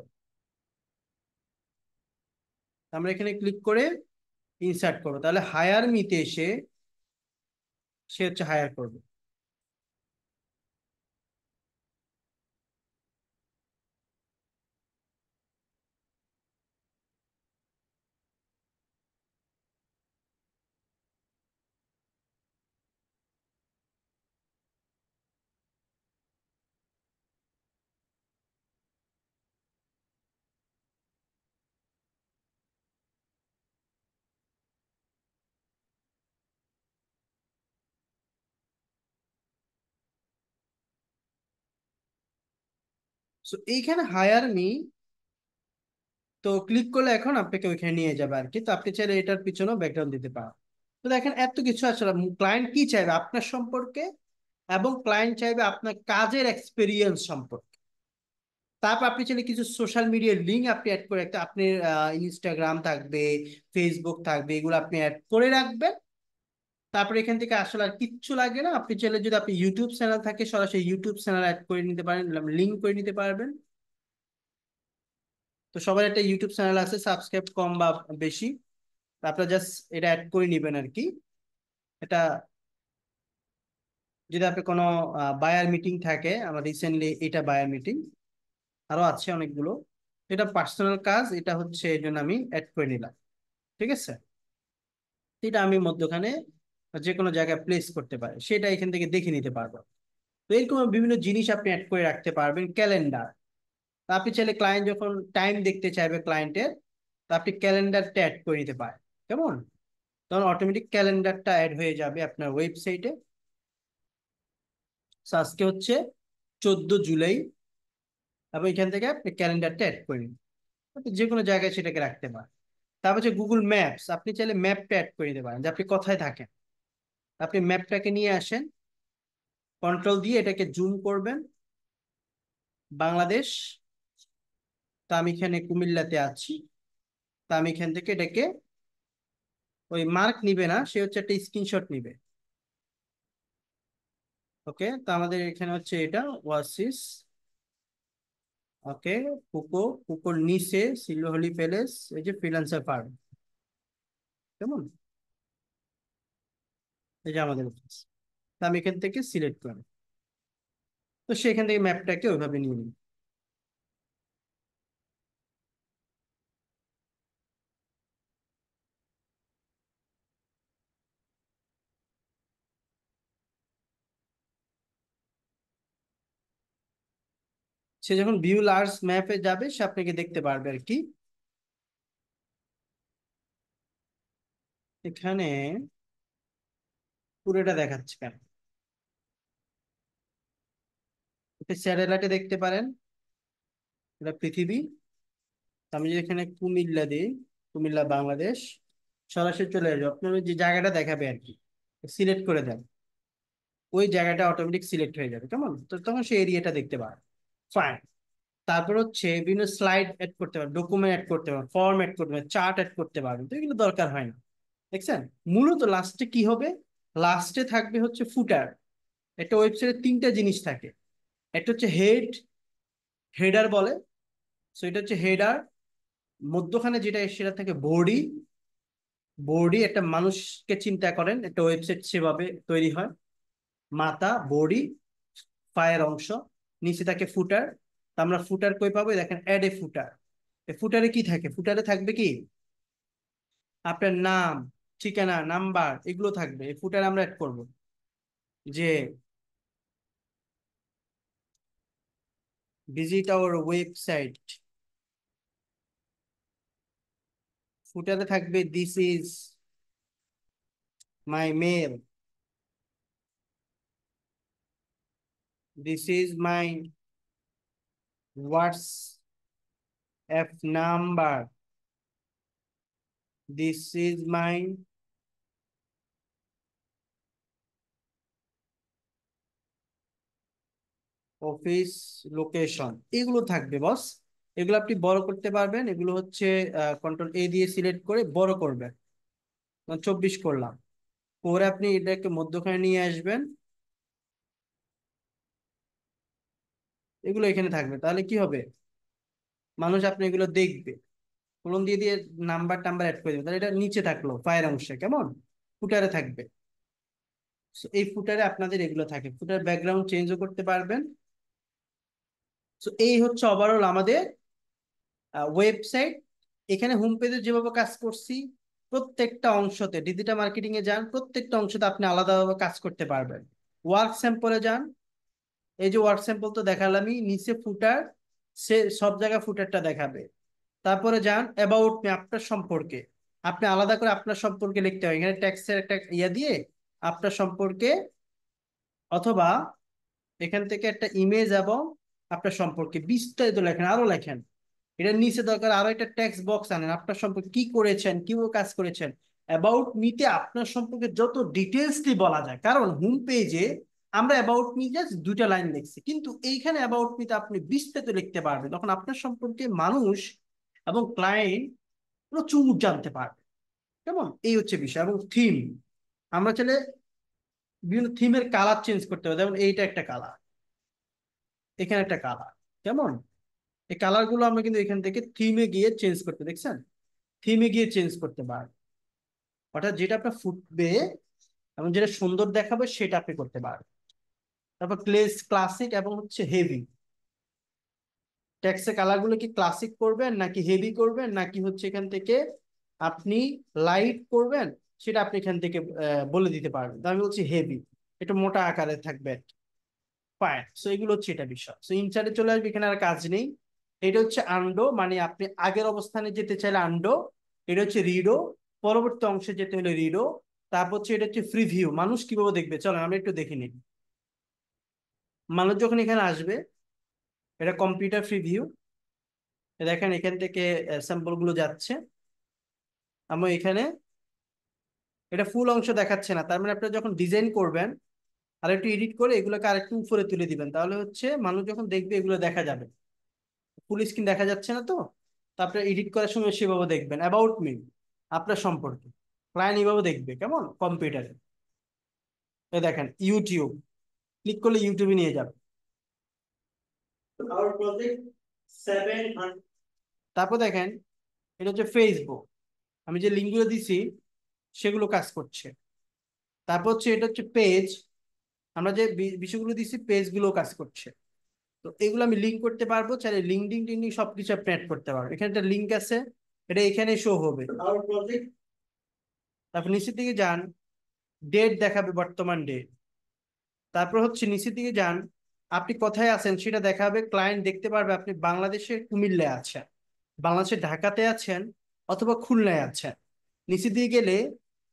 আমরা এখানে ক্লিক করে ইনসার্ট করবো, তাহলে হায়ার মিতে এসে সে হচ্ছে হায়ার করবে। সো এইখানে হায়ার মি তো ক্লিক করলে এখন আপনাকে ওইখানে নিয়ে যাবে আর কি। তো আপনি চাইলে এটার পিছনেও ব্যাকগ্রাউন্ড দিতে পারেন। তো দেখেন এত কিছু আসলে ক্লায়েন্ট কি চাইবে আপনার সম্পর্কে, এবং ক্লায়েন্ট চাইবে আপনার কাজের এক্সপিরিয়েন্স সম্পর্কে। তারপর আপনি চাইলে কিছু সোশ্যাল মিডিয়ার লিঙ্ক আপনি অ্যাড করে রাখতে, আপনি ইনস্টাগ্রাম থাকবে, ফেসবুক থাকবে, এগুলো আপনি অ্যাড করে রাখবেন। তারপর এখান থেকে আসলে আর কিচ্ছু লাগে না। আপনি চাইলে যদি আপনি ইউটিউব চ্যানেল থাকে সরাসরি ইউটিউব চ্যানেল অ্যাড করে নিতে পারেন, লিঙ্ক করে নিতে পারবেন। তো সবার একটা ইউটিউব চ্যানেল আছে, সাবস্ক্রাইব কম বা বেশি, আপনারা জাস্ট এটা অ্যাড করে নেবেন আর কি। এটা যদি আপনি কোনো বায়ার মিটিং থাকে, আমার রিসেন্টলি এটা বায়ার মিটিং, আরো আছে অনেকগুলো। এটা পার্সোনাল কাজ, এটা হচ্ছে এই জন্য আমি অ্যাড করে নিলাম। ঠিক আছে, এটা আমি মধ্যখানে যে কোনো জায়গায় প্লেস করতে পারি, সেটা এখান থেকে দেখে নিতে পারবো। তো এরকম বিভিন্ন জিনিস আপনি অ্যাড করে রাখতে পারবেন। ক্যালেন্ডার, আপনি চাইলে ক্লায়েন্ট যখন টাইম দেখতে চাইবে ক্লায়েন্টের, তা আপনি ক্যালেন্ডারটা অ্যাড করে নিতে পারেন। কেমন? তখন অটোমেটিক ক্যালেন্ডারটা অ্যাড হয়ে যাবে আপনার ওয়েবসাইটে। আজকে হচ্ছে 14 জুলাই, এবং এখান থেকে আপনি ক্যালেন্ডারটা অ্যাড করে নিন। আপনি যে কোনো জায়গায় সেটাকে রাখতে পারেন। তারপর হচ্ছে গুগল ম্যাপস, আপনি চাইলে ম্যাপটা অ্যাড করে নিতে পারেন, যে আপনি কোথায় থাকেন। আপনি ম্যাপটাকে নিয়ে আসেন, কন্ট্রোল দিয়ে এটাকে জুম করবেন, বাংলাদেশ। তা আমি এখানে কুমিল্লাতে আছি। তা আমি এখান থেকে এটাকে, ওই মার্ক নিবে না, সে হচ্ছে একটা স্ক্রিনশট নিবে। ওকে, তো আমাদের এখানে হচ্ছে এটা ওয়াসিস। ওকে, কুকো, কুকোর নিচে সিলহলি প্যালেস, এই যে ফ্রিল্যান্সার ফার্ম। কেমন? এই যে আমাদের অফিস। তা আমি এখান থেকে সিলেক্ট করি। তো সেখান থেকে ম্যাপটাকে ওইভাবে নিয়ে নিই। সে যখন ভিউ লার্জ ম্যাপে যাবে, সে আপনাকে দেখতে পারবে আর কি। এখানে পুরোটা দেখাচ্ছে কেন? আপনি স্যাটেলাইটে দেখতে পারেন, এটা পৃথিবী। আমি যদি এখানে কুমিল্লা দিই, কুমিল্লা বাংলাদেশ, সরাসরি চলে আসবে আপনার ওই যে জায়গাটা দেখাবে আর কি। সিলেক্ট করে দেন, ওই জায়গাটা অটোমেটিক সিলেক্ট হয়ে যাবে। কেমন? তো তখন সেই এরিয়াটা দেখতে পাবেন। ফাইন। তারপর হচ্ছে বিভিন্ন স্লাইড অ্যাড করতে পারবেন, ডকুমেন্ট অ্যাড করতে পারবেন, ফর্ম অ্যাড করতে পারবেন, চার্ট অ্যাড করতে পারবেন। তো এগুলো দরকার হয় না। দেখছেন? মূলত লাস্টে কি হবে? লাস্টে থাকবে হচ্ছে ফুটার। একটা ওয়েবসাইটে তিনটা জিনিস থাকে। একটা হচ্ছে হেডার বলে, সো এটা হচ্ছে হেডার। মধ্যখানে যেটা সেটা থাকে বডি। বডি, একটা মানুষকে চিন্তা করেন, একটা ওয়েবসাইট সেভাবে তৈরি হয়। মাথা, বডি, পায়ের অংশ, নিচে থাকে ফুটার। আমরা ফুটার কই পাবো? দেখেন, অ্যাড এ ফুটার। ফুটারে কি থাকে? ফুটারে থাকবে কি আপনার নাম, ঠিকানা, নাম্বার, এগুলো থাকবে। এই ফুটারে আমরা অ্যাড করব যে ভিজিট আওয়ার ওয়েবসাইট। ফুটারে থাকবে this is my mail, this is my WhatsApp number, this is my office location. এগুলো থাকবে বস। এগুলো আপনি বড় করতে পারবেন। এগুলো হচ্ছে কন্ট্রোল এ দিয়ে সিলেক্ট করে বড় করবেন। 24 করলাম, পরে আপনি এটাকে মধ্যখানে নিয়ে আসবেন। এগুলো এখানে থাকবে, তাহলে কি হবে? মানুষ আপনি এগুলো দেখবে, কলম দিয়ে দিয়ে নাম্বার টাম্বার অ্যাড করে দেবে, তাহলে এটা নিচে থাকলো পায়ের অংশে। কেমন? ফুটারে থাকবে। So, এই ফুটারে আপনাদের এগুলো থাকে, ফুটার ব্যাকগ্রাউন্ড চেঞ্জও করতে পারবেন। তো এই হচ্ছে ওভারঅল আমাদের ওয়েবসাইট। এখানে হোম পেজে যেভাবে কাজ করছি, প্রত্যেকটা অংশতে ডিজিটাল মার্কেটিং এ যান, প্রত্যেকটা অংশতে আপনি আলাদাভাবে কাজ করতে পারবেন। ওয়ার্ক স্যাম্পলে যান, এই যে ওয়ার্ক স্যাম্পল তো দেখালামই, নিচে ফুটার, সে সব জায়গায় ফুটারটা দেখাবে। তারপরে যান অ্যাবাউট মি, আপনার সম্পর্কে আপনি আলাদা করে আপনার সম্পর্কে লিখতে হয়, এখানে ট্যাক্সের একটা ইয়া দিয়ে আপনার সম্পর্কে, অথবা এখান থেকে একটা ইমেজ এবং আপনার সম্পর্কে বিস্তারিত লেখেন, আরো লেখেন। এটার নিচে দরকার আরো একটা টেক্সট বক্স আনেন, আপনার সম্পর্কে কি করেছেন, কিভাবে কাজ করেছেন। অ্যাবাউট মিতে আপনার সম্পর্কে যত ডিটেলসলি বলা যায়, কারণ হোম পেজে আমরা অ্যাবাউট মি জাস্ট 2টা লাইন লিখছি, কিন্তু এইখানে অ্যাবাউট মিতে আপনি বিস্তারিত লিখতে পারবেন, তখন আপনার সম্পর্কে মানুষ এবং ক্লায়েন্ট প্রচুর জানতে পারবে। কেমন, এই হচ্ছে বিষয়। এবং থিম, আমরা চাইলে বিভিন্ন থিমের কালার চেঞ্জ করতে পারি, যেমন এইটা একটা কালার, এখানে একটা কালার। কেমন, এই কালার গুলো আমরা কিন্তু এখান থেকে থিমে গিয়ে চেঞ্জ করতে, দেখছেন, থিমে গিয়ে চেঞ্জ করতে পারেন। অর্থাৎ যেটা আপনার ফুটবে এবং যেটা সুন্দর দেখাবে সেটা আপনি করতে পারেন। তারপর ক্লাসিক এবং হচ্ছে হেভি, টেক্সটের কালার গুলো কি ক্লাসিক করবেন নাকি হেভি করবেন নাকি হচ্ছে এখান থেকে আপনি লাইট করবেন, সেটা আপনি এখান থেকে বলে দিতে পারবেন। তো আমি বলছি হেভি, একটু মোটা আকারে থাকবে। ফাইন, সো এগুলো হচ্ছে এটা বিষয়। সো ইনসার্টে চলে আসবে, এখানে আর কাজ নেই। এটা হচ্ছে আন্ডো, মানে আপনি আগের অবস্থানে যেতে চাইলে আন্ডো। এটা হচ্ছে রিডো, পরবর্তী অংশে যেতে হলে রিডো। তারপর হচ্ছে এটা হচ্ছে ফ্রি ভিউ, মানুষ কিভাবে দেখবে চলেন আমরা একটু দেখে নিই। মানুষ যখন এখানে আসবে, এটা কম্পিউটার ফ্রি ভিউ। দেখেন এখান থেকে স্যাম্পল গুলো যাচ্ছে। আমরা এখানে এটা ফুল অংশ দেখাচ্ছে না, তার মানে আপনি যখন ডিজাইন করবেন আর একটু এডিট করে এগুলোকে আরেকটু উপরে তুলে দিবেন, তাহলে হচ্ছে মানুষ যখন দেখবে এগুলো দেখা যাবে। ফুল স্ক্রিন দেখা যাচ্ছে না তো। তারপরে এডিট করার সময় সেভাবে দেখবেন অ্যাবাউট মি, আপনার সম্পর্কে ক্লায়েন্ট এইভাবে দেখবে। কেমন, কম্পিউটারে দেখেন ইউটিউব, ক্লিক করলে ইউটিউবে নিয়ে যাবে। তারপর দেখেন এটা হচ্ছে ফেসবুক, আমি যে লিঙ্কগুলো দিছি সেগুলো কাজ করছে। তারপর হচ্ছে এটা হচ্ছে পেজ, আমরা যে বিষয়গুলো দিছি পেজগুলো কাজ করছে। তো এগুলো আমি লিঙ্ক করতে পারবো, চাইলে লিঙ্কডিন টিঙ্কডিন সবকিছু আপনি অ্যাড করতে পারবো। এখানে একটা লিঙ্ক আছে, এটা এখানে শো হবে। তারপর নিচের দিকে যান, ডেট দেখাবে, বর্তমান ডেট। তারপর হচ্ছে নিচের দিকে যান, আপনি কোথায় আছেন সেটা দেখাবে, ক্লায়েন্ট দেখতে পারবে আপনি বাংলাদেশের কুমিল্লায় আছেন, বাংলাদেশের ঢাকাতে আছেন, অথবা খুলনায় আছেন। নিচের দিকে গেলে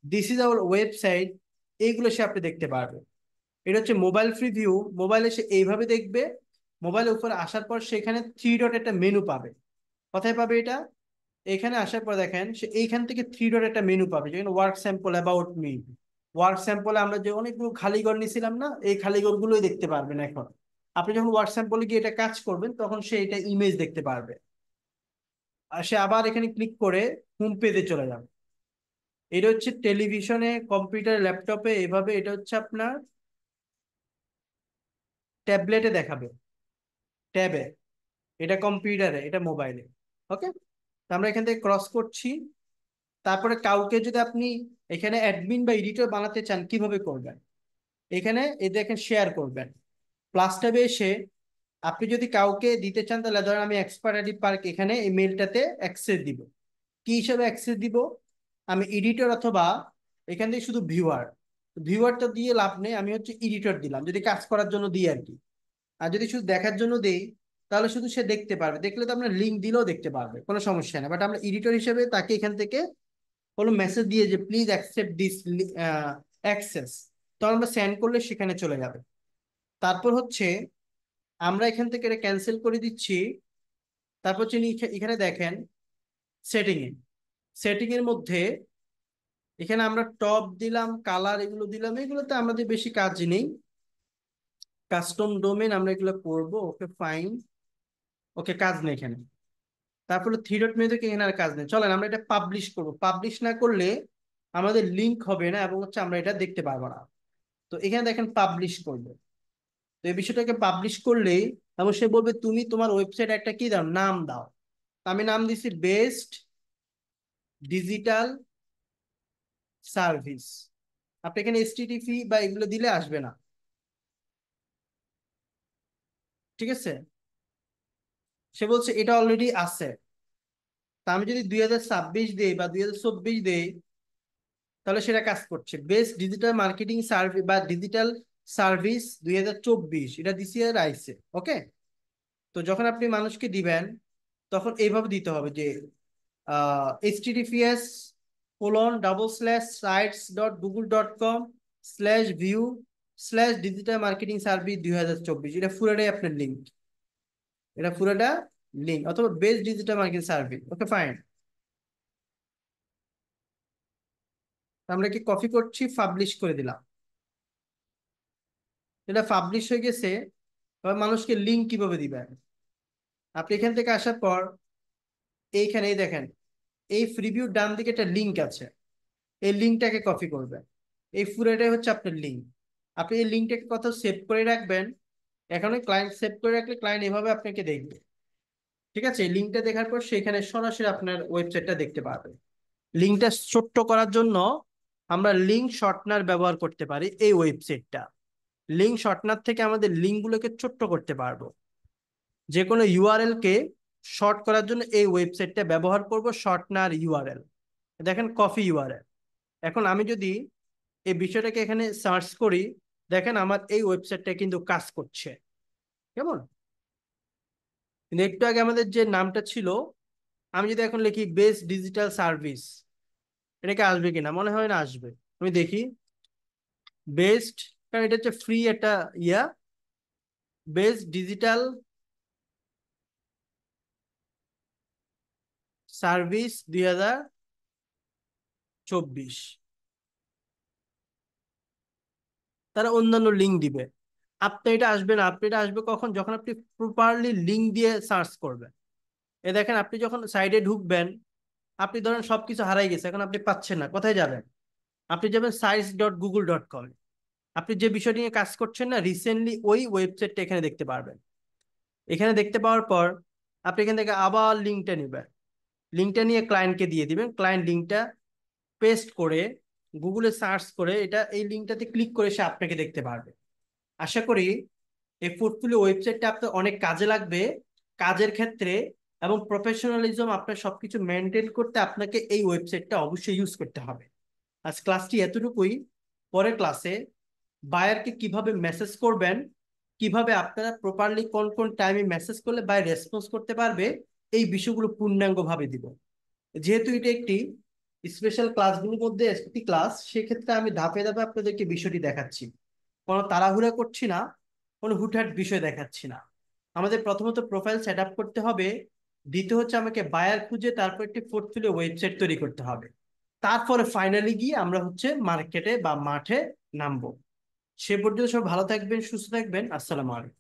দিস ইজ আওয়ার ওয়েবসাইট, এইগুলো সে আপনি দেখতে পারবে। এটা হচ্ছে মোবাইল ফ্রি ভিউ, মোবাইলে সে এইভাবে দেখবে। মোবাইলের উপরে আসার পর সেখানে 3 ডট একটা মেনু পাবে। কোথায় পাবে এটা, এখানে আসার পর দেখেন সে এইখান থেকে 3 ডট একটা মেনু পাবে, যেখানে work sample, about me. Work স্যাম্পলে আমরা যে অনেকগুলো খালি ঘর নিয়েছিলাম না, এই খালি ঘরগুলোই দেখতে পারবেন এখন। আপনি যখন ওয়ার্ক স্যাম্পলে গিয়ে এটা কাজ করবেন তখন সে এটা ইমেজ দেখতে পারবে। আর সে আবার এখানে ক্লিক করে হোম পেজে চলে যাবে। এটা হচ্ছে টেলিভিশনে, কম্পিউটার, ল্যাপটপে এভাবে, এটা হচ্ছে আপনার ট্যাবলেটে দেখাবে, ট্যাবে, এটা কম্পিউটারে, এটা মোবাইলে। ওকে, আমরা এখান থেকে ক্রস করছি। তারপরে কাউকে যদি আপনি এখানে অ্যাডমিন বা এডিটর বানাতে চান কিভাবে করবেন, এখানে এই দেখেন শেয়ার করবেন, প্লাস ট্যাবে এসে আপনি যদি কাউকে দিতে চান তাহলে ধরেন আমি এক্সপার্ট আইডি পার্ক এখানে এই মেলটাতে অ্যাক্সেস দিব। কি হিসাবে অ্যাক্সেস দিব, আমি এডিটর অথবা এখান থেকে শুধু ভিউয়ার, ভিউয়ারটা দিয়ে লাভ নেই, আমি হচ্ছে এডিটর দিলাম যদি কাজ করার জন্য দিই আর কি। আর যদি শুধু দেখার জন্য দেই তাহলে শুধু সে দেখতে পারবে, দেখলে তো আমরা লিঙ্ক দিলেও দেখতে পারবে, কোনো সমস্যা নেই। বাট আমরা এডিটর হিসেবে তাকে এখান থেকে কোনো মেসেজ দিয়ে যে প্লিজ অ্যাকসেপ্ট দিস অ্যাক্সেস, তখন আমরা সেন্ড করলে সেখানে চলে যাবে। তারপর হচ্ছে আমরা এখান থেকে এটা ক্যান্সেল করে দিচ্ছি। তারপর হচ্ছে এখানে দেখেন সেটিং এ, সেটিং এর মধ্যে এখানে আমরা টপ দিলাম, কালার এগুলো দিলাম, এগুলোতে আমাদের বেশি কাজ নেই। কাস্টম ডোমেন আমরা এগুলো করব, ওকে ফাইন, ওকে কাজ নেই এখানে। তারপরে 3 ডট মেনু থেকে এখানে আর কাজ নেই, চলেন আমরা এটা পাবলিশ করব। পাবলিশ না করলে আমাদের লিঙ্ক হবে না এবং হচ্ছে আমরা এটা দেখতে পারবো না। তো এখানে দেখেন পাবলিশ করবে, তো এই বিষয়টাকে পাবলিশ করলেই এবং সে বলবে তুমি তোমার ওয়েবসাইট একটা কি দাও, নাম দাও। তো আমি নাম দিছি বেস্ট ডিজিটাল সার্ভিস। আপনি এখানে এসটিটিপি বা এগুলো দিলে আসবে না, ঠিক আছে। সে বলছে এটা অলরেডি আছে। তা আমি যদি 2026 দিই বা 2024 দিই তাহলে সেটা কাজ করছে। বেস্ট ডিজিটাল মার্কেটিং সার্ভিস বা ডিজিটাল সার্ভিস 2024 এটা দিছি আর আইছে। ওকে, তো যখন আপনি মানুষকে দিবেন তখন এইভাবে দিতে হবে যে https://sites.google.com/view/digital marketing service 2024, এটা পুরোটাই আপনার লিঙ্ক, এটা পুরোটা লিঙ্ক অথবা best digital marketing service. Okay fine, আমরা কি কপি করছি, পাবলিশ করে দিলাম। এটা পাবলিশ হয়ে গেছে। এবার মানুষকে লিঙ্ক কিভাবে দিবেন? আপনি এখান থেকে আসার পর এইখানে এই দেখেন, এই প্রিভিউ ডান দিকে একটা লিঙ্ক আছে, এই লিঙ্কটাকে কপি করবেন। এই পুরোটাই হচ্ছে আপনার লিঙ্ক। আপনি এই লিঙ্কটাকে কোথাও সেভ করে রাখবেন। এখানে ক্লায়েন্ট সেভ করে রাখলে ক্লায়েন্ট এভাবে আপনাকে দেখবে। ঠিক আছে, এই লিঙ্কটা দেখার পর সেখানে সরাসরি আপনার ওয়েবসাইটটা দেখতে পারবে। লিঙ্কটা ছোট্ট করার জন্য আমরা লিঙ্ক শর্টনার ব্যবহার করতে পারি। এই ওয়েবসাইটটা লিঙ্ক শর্টনার থেকে আমাদের লিঙ্কগুলোকে ছোট্ট করতে পারবো। যে কোনো ইউআরএল কে শর্ট করার জন্য এই ওয়েবসাইটটা ব্যবহার করব, শর্টনার ইউআরএল। দেখেন কফি ইউআরএল। এখন আমি যদি এই বিষয়টাকে এখানে সার্চ করি, দেখেন আমার এই ওয়েবসাইটটা কিন্তু কাজ করছে। কেমন? কিন্তু একটু আগে আমাদের যে নামটা ছিল, আমি যদি এখন লিখি বেস্ট ডিজিটাল সার্ভিস, এটাকে আসবে কিনা? মনে হয় না আসবে। আমি দেখি বেস্ট, কারণ এটা হচ্ছে ফ্রি একটা ইয়া, বেস্ট ডিজিটাল সার্ভিস 2024। তারা অন্যান্য লিঙ্ক দিবে। আপনি এটা আসবে না, আপনি এটা আসবে কখন? যখন আপনি প্রপারলি লিঙ্ক দিয়ে সার্চ করবেন। এ দেখেন, আপনি যখন সাইডে ঢুকবেন, আপনি ধরেন সবকিছু হারাই গেছে, এখন আপনি পাচ্ছেন না, কোথায় যাবেন? আপনি যাবেন sites.google.com। আপনি যে বিষয় নিয়ে কাজ করছেন না রিসেন্টলি, ওই ওয়েবসাইটটা এখানে দেখতে পারবেন। এখানে দেখতে পাওয়ার পর আপনি এখান থেকে আবার লিঙ্কটা নেবেন। লিঙ্কটা নিয়ে ক্লায়েন্টকে দিয়ে দিবেন। ক্লায়েন্ট লিঙ্কটা পেস্ট করে গুগলে সার্চ করে এটা এই লিঙ্কটাতে ক্লিক করে সে আপনাকে দেখতে পারবে। আশা করি এই পোর্টফোলিও ওয়েবসাইটটা আপনার অনেক কাজে লাগবে কাজের ক্ষেত্রে। এবং প্রফেশনালিজম আপনার সবকিছু মেনটেন করতে আপনাকে এই ওয়েবসাইটটা অবশ্যই ইউজ করতে হবে। আজ ক্লাসটি এতটুকুই। পরের ক্লাসে বায়ারকে কিভাবে মেসেজ করবেন, কিভাবে আপনারা প্রপারলি কোন কোন টাইমে মেসেজ করলে বায়ার রেসপন্স করতে পারবে, এই বিষয়গুলো পূর্ণাঙ্গ ভাবে দিব। যেহেতু এটা একটি স্পেশাল ক্লাসগুলোর মধ্যে একটি ক্লাস, সেক্ষেত্রে আমি ধাপে ধাপে আপনাদেরকে বিষয়টি দেখাচ্ছি। কোনো তাড়াহুড়া করছি না, কোনো হুটহাট বিষয় দেখাচ্ছি না। আমাদের প্রথমত প্রোফাইল সেট আপ করতে হবে। দ্বিতীয় হচ্ছে আমাকে বায়ার খুঁজে তারপর একটি পোর্টফোলিও ওয়েবসাইট তৈরি করতে হবে। তারপরে ফাইনালি গিয়ে আমরা হচ্ছে মার্কেটে বা মাঠে নামবো। সে পর্যন্ত সব ভালো থাকবেন, সুস্থ থাকবেন। আসসালামু আলাইকুম।